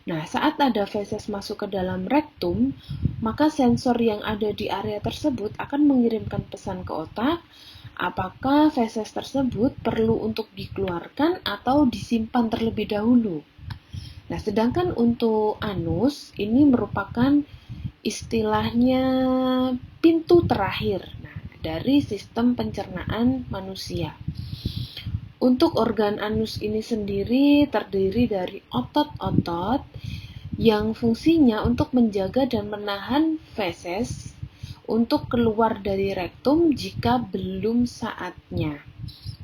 A: Nah, saat ada feses masuk ke dalam rektum, maka sensor yang ada di area tersebut akan mengirimkan pesan ke otak, apakah feses tersebut perlu untuk dikeluarkan atau disimpan terlebih dahulu. Nah, sedangkan untuk anus, ini merupakan istilahnya pintu terakhir dari sistem pencernaan manusia. Untuk organ anus ini sendiri terdiri dari otot-otot yang fungsinya untuk menjaga dan menahan feses untuk keluar dari rektum jika belum saatnya.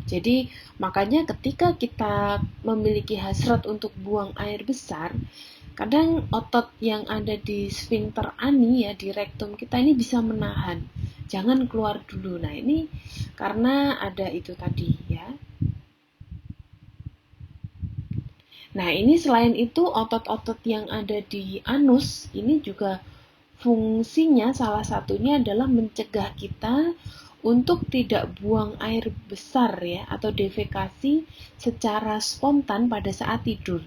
A: Jadi makanya ketika kita memiliki hasrat untuk buang air besar, kadang otot yang ada di sphincter ani ya di rektum kita ini bisa menahan, jangan keluar dulu. Nah, ini karena ada itu tadi ya. Nah, ini selain itu otot-otot yang ada di anus ini juga fungsinya salah satunya adalah mencegah kita untuk tidak buang air besar ya atau defekasi secara spontan pada saat tidur.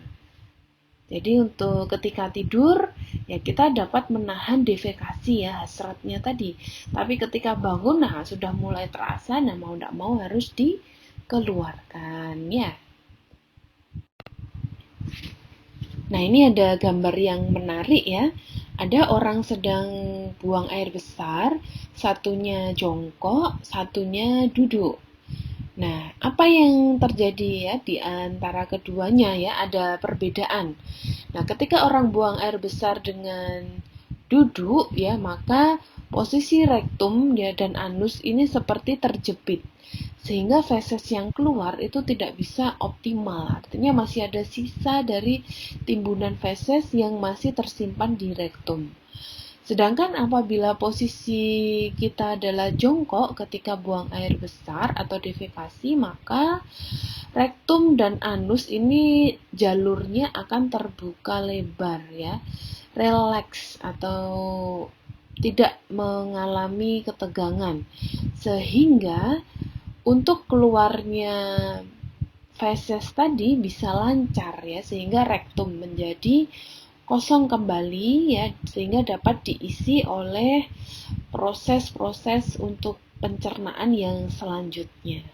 A: Jadi untuk ketika tidur ya kita dapat menahan defekasi ya hasratnya tadi. Tapi ketika bangun nah sudah mulai terasa, nah mau tidak mau harus dikeluarkan ya. Nah, ini ada gambar yang menarik ya. Ada orang sedang buang air besar, satunya jongkok, satunya duduk. Nah, apa yang terjadi ya di antara keduanya ya? Ada perbedaan. Nah, ketika orang buang air besar dengan duduk ya, maka posisi rektum ya dan anus ini seperti terjepit. Sehingga feses yang keluar itu tidak bisa optimal. Artinya masih ada sisa dari timbunan feses yang masih tersimpan di rektum. Sedangkan apabila posisi kita adalah jongkok ketika buang air besar atau defekasi, maka rektum dan anus ini jalurnya akan terbuka lebar ya, relax atau tidak mengalami ketegangan, sehingga untuk keluarnya feses tadi bisa lancar ya, sehingga rektum menjadi kosong kembali ya, sehingga dapat diisi oleh proses-proses untuk pencernaan yang selanjutnya.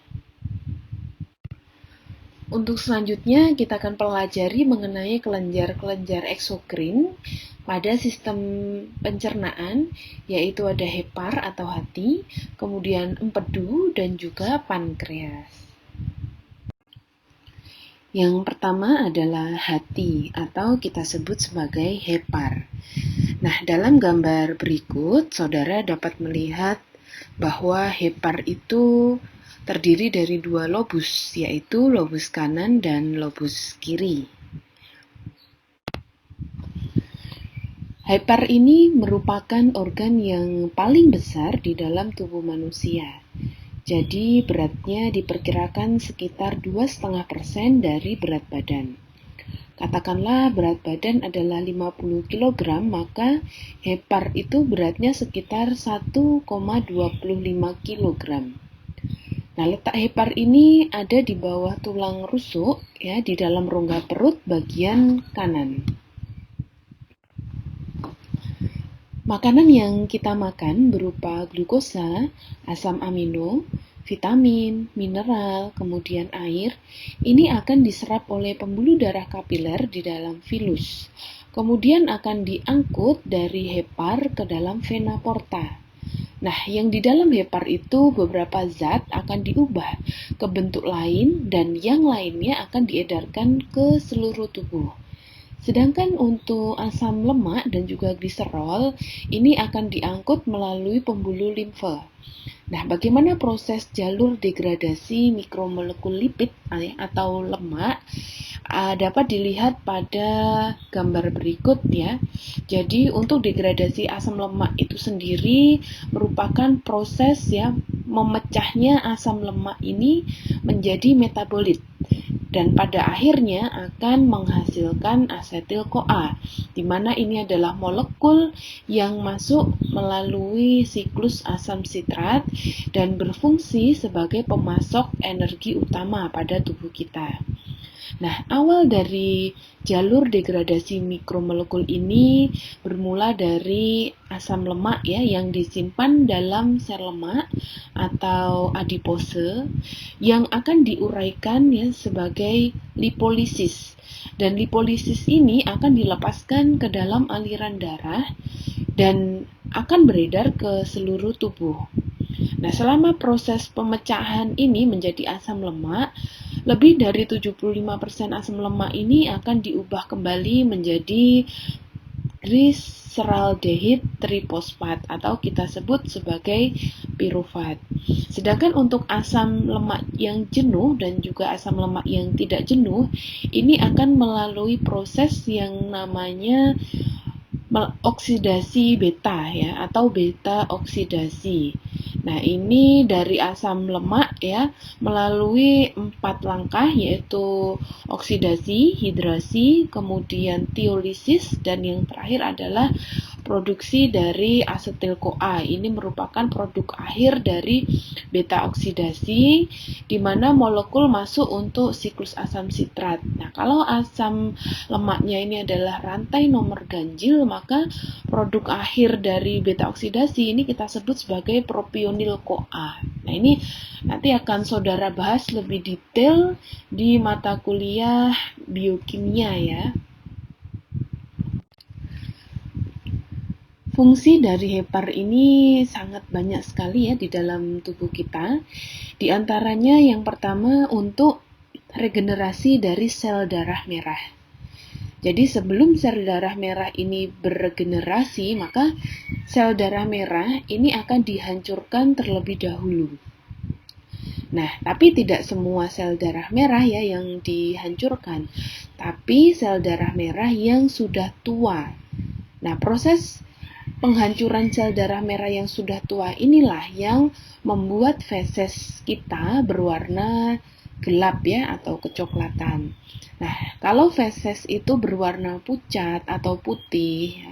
A: Untuk selanjutnya kita akan pelajari mengenai kelenjar-kelenjar eksokrin pada sistem pencernaan, yaitu ada hepar atau hati, kemudian empedu dan juga pankreas. Yang pertama adalah hati atau kita sebut sebagai hepar. Nah, dalam gambar berikut, saudara dapat melihat bahwa hepar itu terdiri dari dua lobus, yaitu lobus kanan dan lobus kiri. Hepar ini merupakan organ yang paling besar di dalam tubuh manusia. Jadi beratnya diperkirakan sekitar 2,5% dari berat badan. Katakanlah berat badan adalah 50 kg, maka hepar itu beratnya sekitar 1,25 kg. Nah, letak hepar ini ada di bawah tulang rusuk ya, di dalam rongga perut bagian kanan. Makanan yang kita makan berupa glukosa, asam amino, vitamin, mineral, kemudian air, ini akan diserap oleh pembuluh darah kapiler di dalam vilus. Kemudian akan diangkut dari hepar ke dalam vena porta. Nah, yang di dalam hepar itu beberapa zat akan diubah ke bentuk lain dan yang lainnya akan diedarkan ke seluruh tubuh. Sedangkan untuk asam lemak dan juga gliserol, ini akan diangkut melalui pembuluh limfe. Nah, bagaimana proses jalur degradasi mikromolekul lipid atau lemak dapat dilihat pada gambar berikut ya. Jadi, untuk degradasi asam lemak itu sendiri merupakan proses ya memecahnya asam lemak ini menjadi metabolit. Dan pada akhirnya akan menghasilkan asetil-CoA, di mana ini adalah molekul yang masuk melalui siklus asam sitrat dan berfungsi sebagai pemasok energi utama pada tubuh kita. Nah, awal dari jalur degradasi mikromolekul ini bermula dari asam lemak ya yang disimpan dalam sel lemak atau adipose yang akan diuraikan ya sebagai lipolisis. Dan lipolisis ini akan dilepaskan ke dalam aliran darah dan akan beredar ke seluruh tubuh. Nah, selama proses pemecahan ini menjadi asam lemak, lebih dari 75% asam lemak ini akan diubah kembali menjadi glyceraldehyde trifosfat atau kita sebut sebagai pirufat. Sedangkan untuk asam lemak yang jenuh dan juga asam lemak yang tidak jenuh, ini akan melalui proses yang namanya oksidasi beta ya atau beta oksidasi. Nah, ini dari asam lemak ya, melalui 4 langkah yaitu oksidasi, hidrasi, kemudian tiolisis, dan yang terakhir adalah produksi dari asetil-CoA. Ini merupakan produk akhir dari beta oksidasi, di mana molekul masuk untuk siklus asam sitrat. Nah, kalau asam lemaknya ini adalah rantai nomor ganjil, maka produk akhir dari beta oksidasi ini kita sebut sebagai propionil-CoA. Nah, ini nanti akan saudara bahas lebih detail di mata kuliah biokimia ya. Fungsi dari hepar ini sangat banyak sekali ya di dalam tubuh kita. Di antaranya yang pertama untuk regenerasi dari sel darah merah. Jadi sebelum sel darah merah ini beregenerasi, maka sel darah merah ini akan dihancurkan terlebih dahulu. Nah, tapi tidak semua sel darah merah ya yang dihancurkan, tapi sel darah merah yang sudah tua. Nah, proses penghancuran sel darah merah yang sudah tua inilah yang membuat feses kita berwarna gelap ya atau kecoklatan. Nah, kalau feses itu berwarna pucat atau putih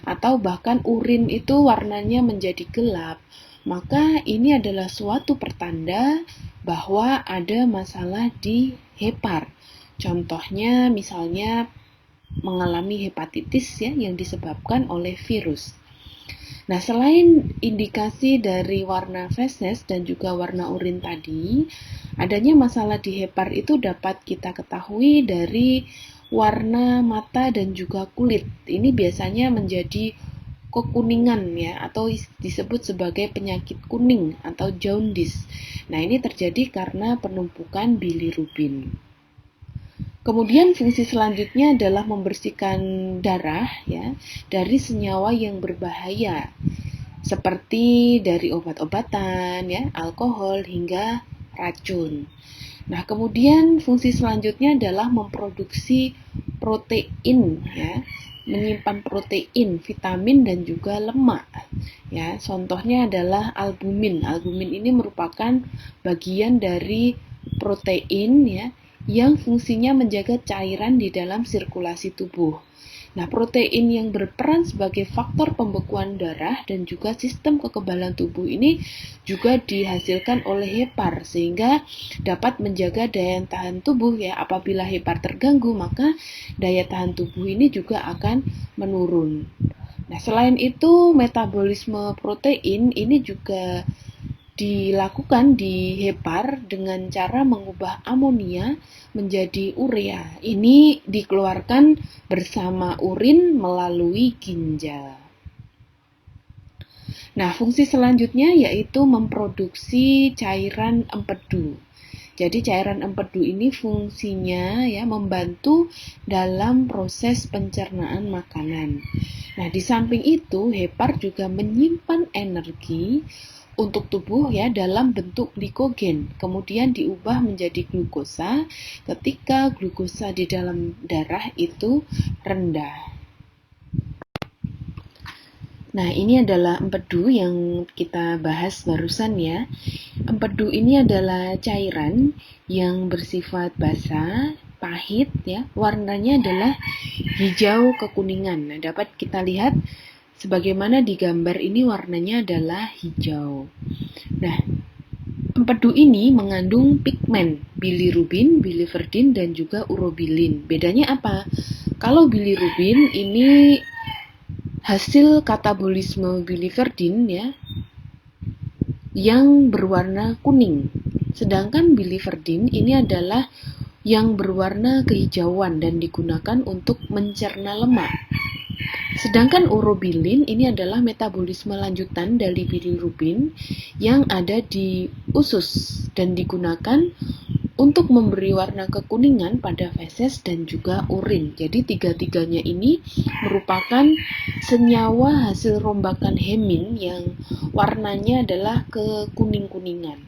A: atau bahkan urin itu warnanya menjadi gelap, maka ini adalah suatu pertanda bahwa ada masalah di hepar. Contohnya misalnya mengalami hepatitis ya yang disebabkan oleh virus. Nah, selain indikasi dari warna feses dan juga warna urin tadi, adanya masalah di hepar itu dapat kita ketahui dari warna mata dan juga kulit. Ini biasanya menjadi kekuningan ya atau disebut sebagai penyakit kuning atau jaundice. Nah, ini terjadi karena penumpukan bilirubin. Kemudian fungsi selanjutnya adalah membersihkan darah ya dari senyawa yang berbahaya seperti dari obat-obatan ya, alkohol hingga racun. Nah, kemudian fungsi selanjutnya adalah memproduksi protein ya, menyimpan protein, vitamin dan juga lemak. Ya, contohnya adalah albumin. Albumin ini merupakan bagian dari protein ya yang fungsinya menjaga cairan di dalam sirkulasi tubuh. Nah, protein yang berperan sebagai faktor pembekuan darah dan juga sistem kekebalan tubuh ini juga dihasilkan oleh hepar sehingga dapat menjaga daya tahan tubuh ya. Apabila hepar terganggu, maka daya tahan tubuh ini juga akan menurun. Nah, selain itu metabolisme protein ini juga dilakukan di hepar dengan cara mengubah amonia menjadi urea. Ini dikeluarkan bersama urin melalui ginjal. Nah, fungsi selanjutnya yaitu memproduksi cairan empedu. Jadi cairan empedu ini fungsinya ya membantu dalam proses pencernaan makanan. Nah, di samping itu hepar juga menyimpan energi untuk tubuh ya dalam bentuk glikogen, kemudian diubah menjadi glukosa ketika glukosa di dalam darah itu rendah. Nah, ini adalah empedu yang kita bahas barusan ya. Empedu ini adalah cairan yang bersifat basah, pahit ya. Warnanya adalah hijau kekuningan. Nah, dapat kita lihat sebagaimana di gambar ini warnanya adalah hijau. Nah, empedu ini mengandung pigmen bilirubin, biliverdin, dan juga urobilin. Bedanya apa? Kalau bilirubin ini hasil katabolisme biliverdin ya, yang berwarna kuning. Sedangkan biliverdin ini adalah yang berwarna kehijauan dan digunakan untuk mencerna lemak. Sedangkan urobilin ini adalah metabolisme lanjutan dari bilirubin yang ada di usus dan digunakan untuk memberi warna kekuningan pada feses dan juga urin. Jadi tiga-tiganya ini merupakan senyawa hasil rombakan hemin yang warnanya adalah kekuning-kuningan.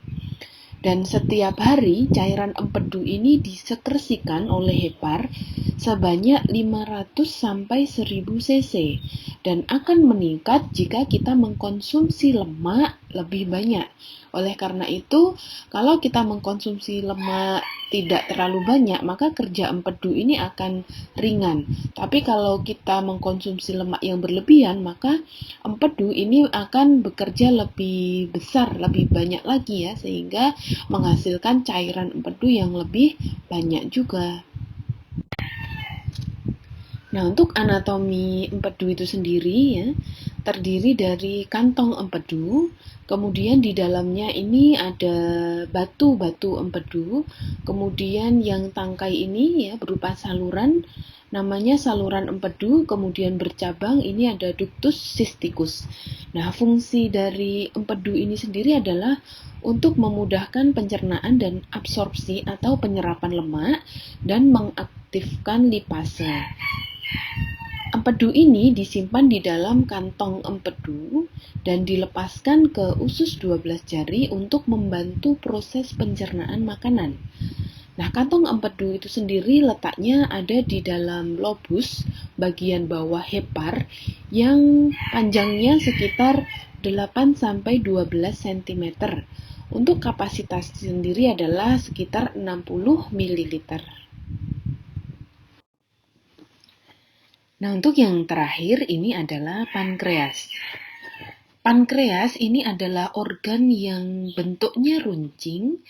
A: Dan setiap hari cairan empedu ini disekresikan oleh hepar sebanyak 500 sampai 1000 cc. dan akan meningkat jika kita mengkonsumsi lemak lebih banyak. Oleh karena itu, kalau kita mengkonsumsi lemak tidak terlalu banyak, maka kerja empedu ini akan ringan. Tapi kalau kita mengkonsumsi lemak yang berlebihan, maka empedu ini akan bekerja lebih besar, lebih banyak lagi ya, sehingga menghasilkan cairan empedu yang lebih banyak juga. Nah, untuk anatomi empedu itu sendiri ya, terdiri dari kantong empedu, kemudian di dalamnya ini ada batu-batu empedu, kemudian yang tangkai ini ya berupa saluran, namanya saluran empedu, kemudian bercabang ini ada ductus cysticus. Nah, fungsi dari empedu ini sendiri adalah untuk memudahkan pencernaan dan absorpsi atau penyerapan lemak dan mengaktifkan lipase. Empedu ini disimpan di dalam kantong empedu dan dilepaskan ke usus 12 jari untuk membantu proses pencernaan makanan. Nah, kantong empedu itu sendiri letaknya ada di dalam lobus bagian bawah hepar yang panjangnya sekitar 8-12 cm. Untuk kapasitas sendiri adalah sekitar 60 ml. Nah, untuk yang terakhir ini adalah pankreas. Pankreas ini adalah organ yang bentuknya runcing,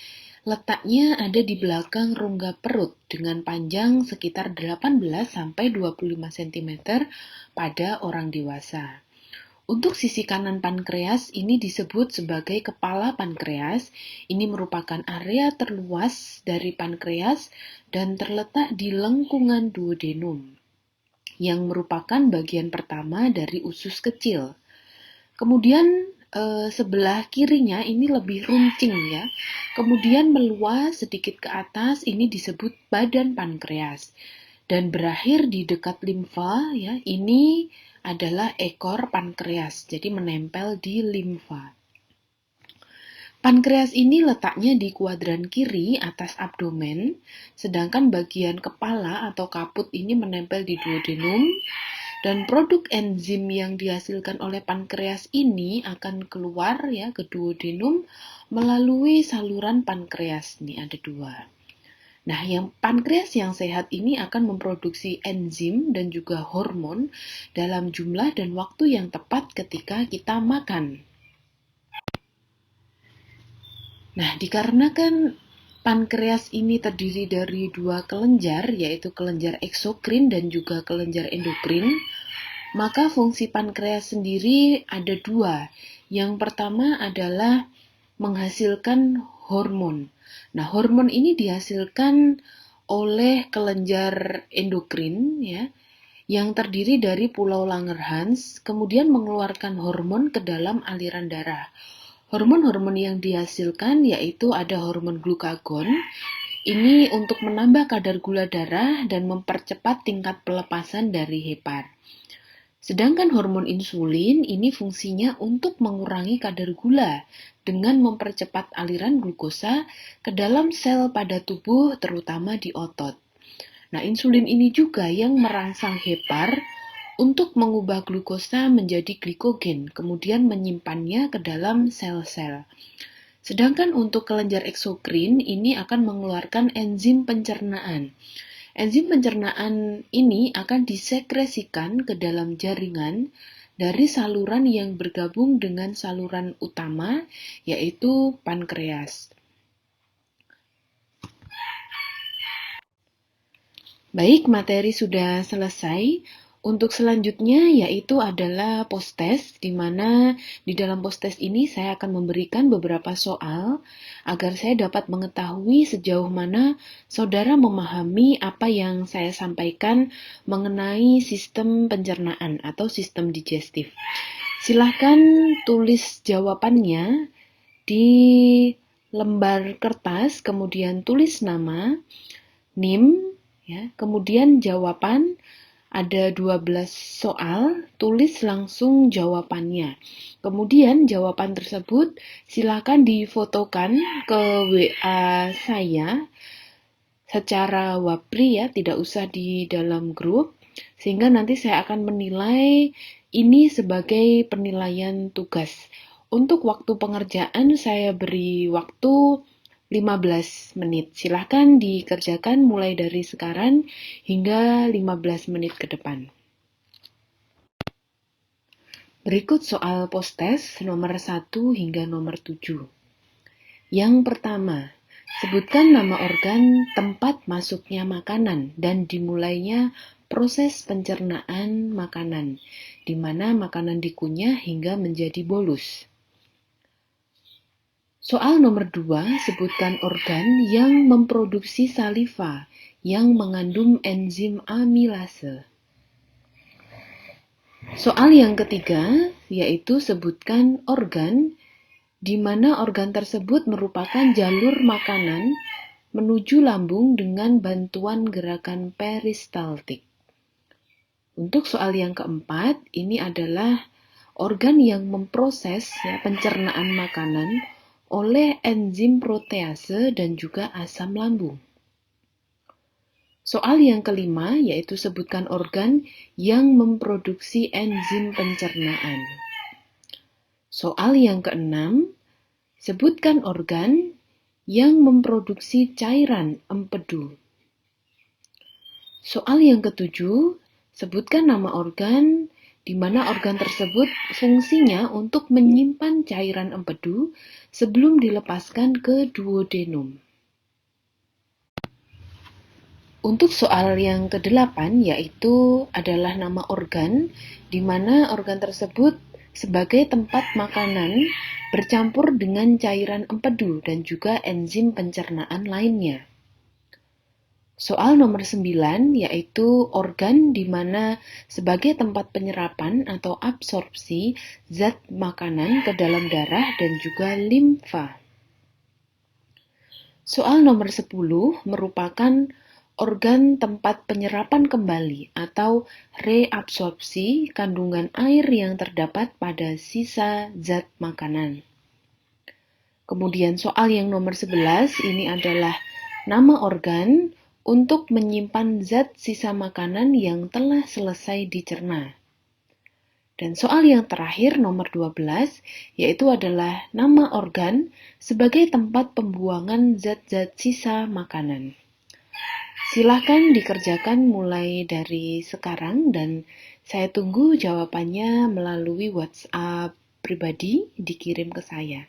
A: letaknya ada di belakang rongga perut dengan panjang sekitar 18-25 cm pada orang dewasa. Untuk sisi kanan pankreas ini disebut sebagai kepala pankreas. Ini merupakan area terluas dari pankreas dan terletak di lengkungan duodenum, yang merupakan bagian pertama dari usus kecil. Kemudian sebelah kirinya ini lebih runcing ya. Kemudian meluas sedikit ke atas, ini disebut badan pankreas. Dan berakhir di dekat limfa ya, ini adalah ekor pankreas. Jadi menempel di limfa. Pankreas ini letaknya di kuadran kiri atas abdomen, sedangkan bagian kepala atau kaput ini menempel di duodenum, dan produk enzim yang dihasilkan oleh pankreas ini akan keluar ya ke duodenum melalui saluran pankreas. Ini ada dua. Nah, yang pankreas yang sehat ini akan memproduksi enzim dan juga hormon dalam jumlah dan waktu yang tepat ketika kita makan. Nah, dikarenakan pankreas ini terdiri dari dua kelenjar, yaitu kelenjar eksokrin dan juga kelenjar endokrin, maka fungsi pankreas sendiri ada dua. Yang pertama adalah menghasilkan hormon. Nah, hormon ini dihasilkan oleh kelenjar endokrin ya, yang terdiri dari pulau Langerhans, kemudian mengeluarkan hormon ke dalam aliran darah. Hormon-hormon yang dihasilkan yaitu ada hormon glukagon, ini untuk menambah kadar gula darah dan mempercepat tingkat pelepasan dari hepar. Sedangkan hormon insulin ini fungsinya untuk mengurangi kadar gula dengan mempercepat aliran glukosa ke dalam sel pada tubuh, terutama di otot. Nah, insulin ini juga yang merangsang hepar untuk mengubah glukosa menjadi glikogen, kemudian menyimpannya ke dalam sel-sel. Sedangkan untuk kelenjar eksokrin ini akan mengeluarkan enzim pencernaan. Enzim pencernaan ini akan disekresikan ke dalam jaringan dari saluran yang bergabung dengan saluran utama, yaitu pankreas. Baik, materi sudah selesai. Untuk selanjutnya yaitu adalah post-test, di mana di dalam post-test ini saya akan memberikan beberapa soal agar saya dapat mengetahui sejauh mana saudara memahami apa yang saya sampaikan mengenai sistem pencernaan atau sistem digestif. Silahkan tulis jawabannya di lembar kertas, kemudian tulis nama, NIM, ya, kemudian jawaban. Ada 12 soal, tulis langsung jawabannya. Kemudian jawaban tersebut silakan difotokan ke WA saya secara wapri ya, tidak usah di dalam grup, sehingga nanti saya akan menilai ini sebagai penilaian tugas. Untuk waktu pengerjaan saya beri waktu 15 menit. Silahkan dikerjakan mulai dari sekarang hingga 15 menit ke depan. Berikut soal post-test nomor 1 hingga nomor 7. Yang pertama, sebutkan nama organ tempat masuknya makanan dan dimulainya proses pencernaan makanan, di mana makanan dikunyah hingga menjadi bolus. Soal nomor 2, sebutkan organ yang memproduksi saliva yang mengandung enzim amilase. Soal yang ketiga, yaitu sebutkan organ di mana organ tersebut merupakan jalur makanan menuju lambung dengan bantuan gerakan peristaltik. Untuk soal yang keempat, ini adalah organ yang memproses pencernaan makanan oleh enzim protease dan juga asam lambung. Soal yang kelima, yaitu sebutkan organ yang memproduksi enzim pencernaan. Soal yang keenam, sebutkan organ yang memproduksi cairan empedu. Soal yang ketujuh, sebutkan nama organ di mana organ tersebut fungsinya untuk menyimpan cairan empedu sebelum dilepaskan ke duodenum. Untuk soal yang ke-8, yaitu adalah nama organ di mana organ tersebut sebagai tempat makanan bercampur dengan cairan empedu dan juga enzim pencernaan lainnya. Soal nomor 9, yaitu organ di mana sebagai tempat penyerapan atau absorpsi zat makanan ke dalam darah dan juga limfa. Soal nomor 10 merupakan organ tempat penyerapan kembali atau reabsorpsi kandungan air yang terdapat pada sisa zat makanan. Kemudian soal yang nomor 11 ini adalah nama organ untuk menyimpan zat sisa makanan yang telah selesai dicerna. Dan soal yang terakhir nomor 12 yaitu adalah nama organ sebagai tempat pembuangan zat-zat sisa makanan. Silakan dikerjakan mulai dari sekarang dan saya tunggu jawabannya melalui WhatsApp pribadi dikirim ke saya.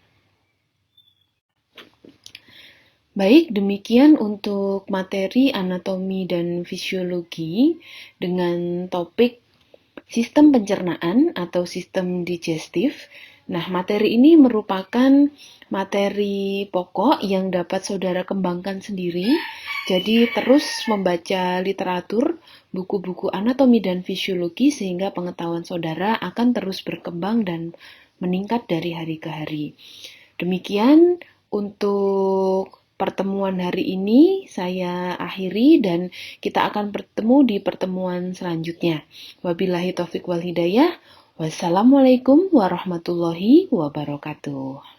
A: Baik, demikian untuk materi anatomi dan fisiologi dengan topik sistem pencernaan atau sistem digestif. Nah, materi ini merupakan materi pokok yang dapat saudara kembangkan sendiri. Jadi, terus membaca literatur, buku-buku anatomi dan fisiologi sehingga pengetahuan saudara akan terus berkembang dan meningkat dari hari ke hari. Demikian untuk pertemuan hari ini saya akhiri dan kita akan bertemu di pertemuan selanjutnya. Wabillahi taufiq wal hidayah. Wassalamualaikum warahmatullahi wabarakatuh.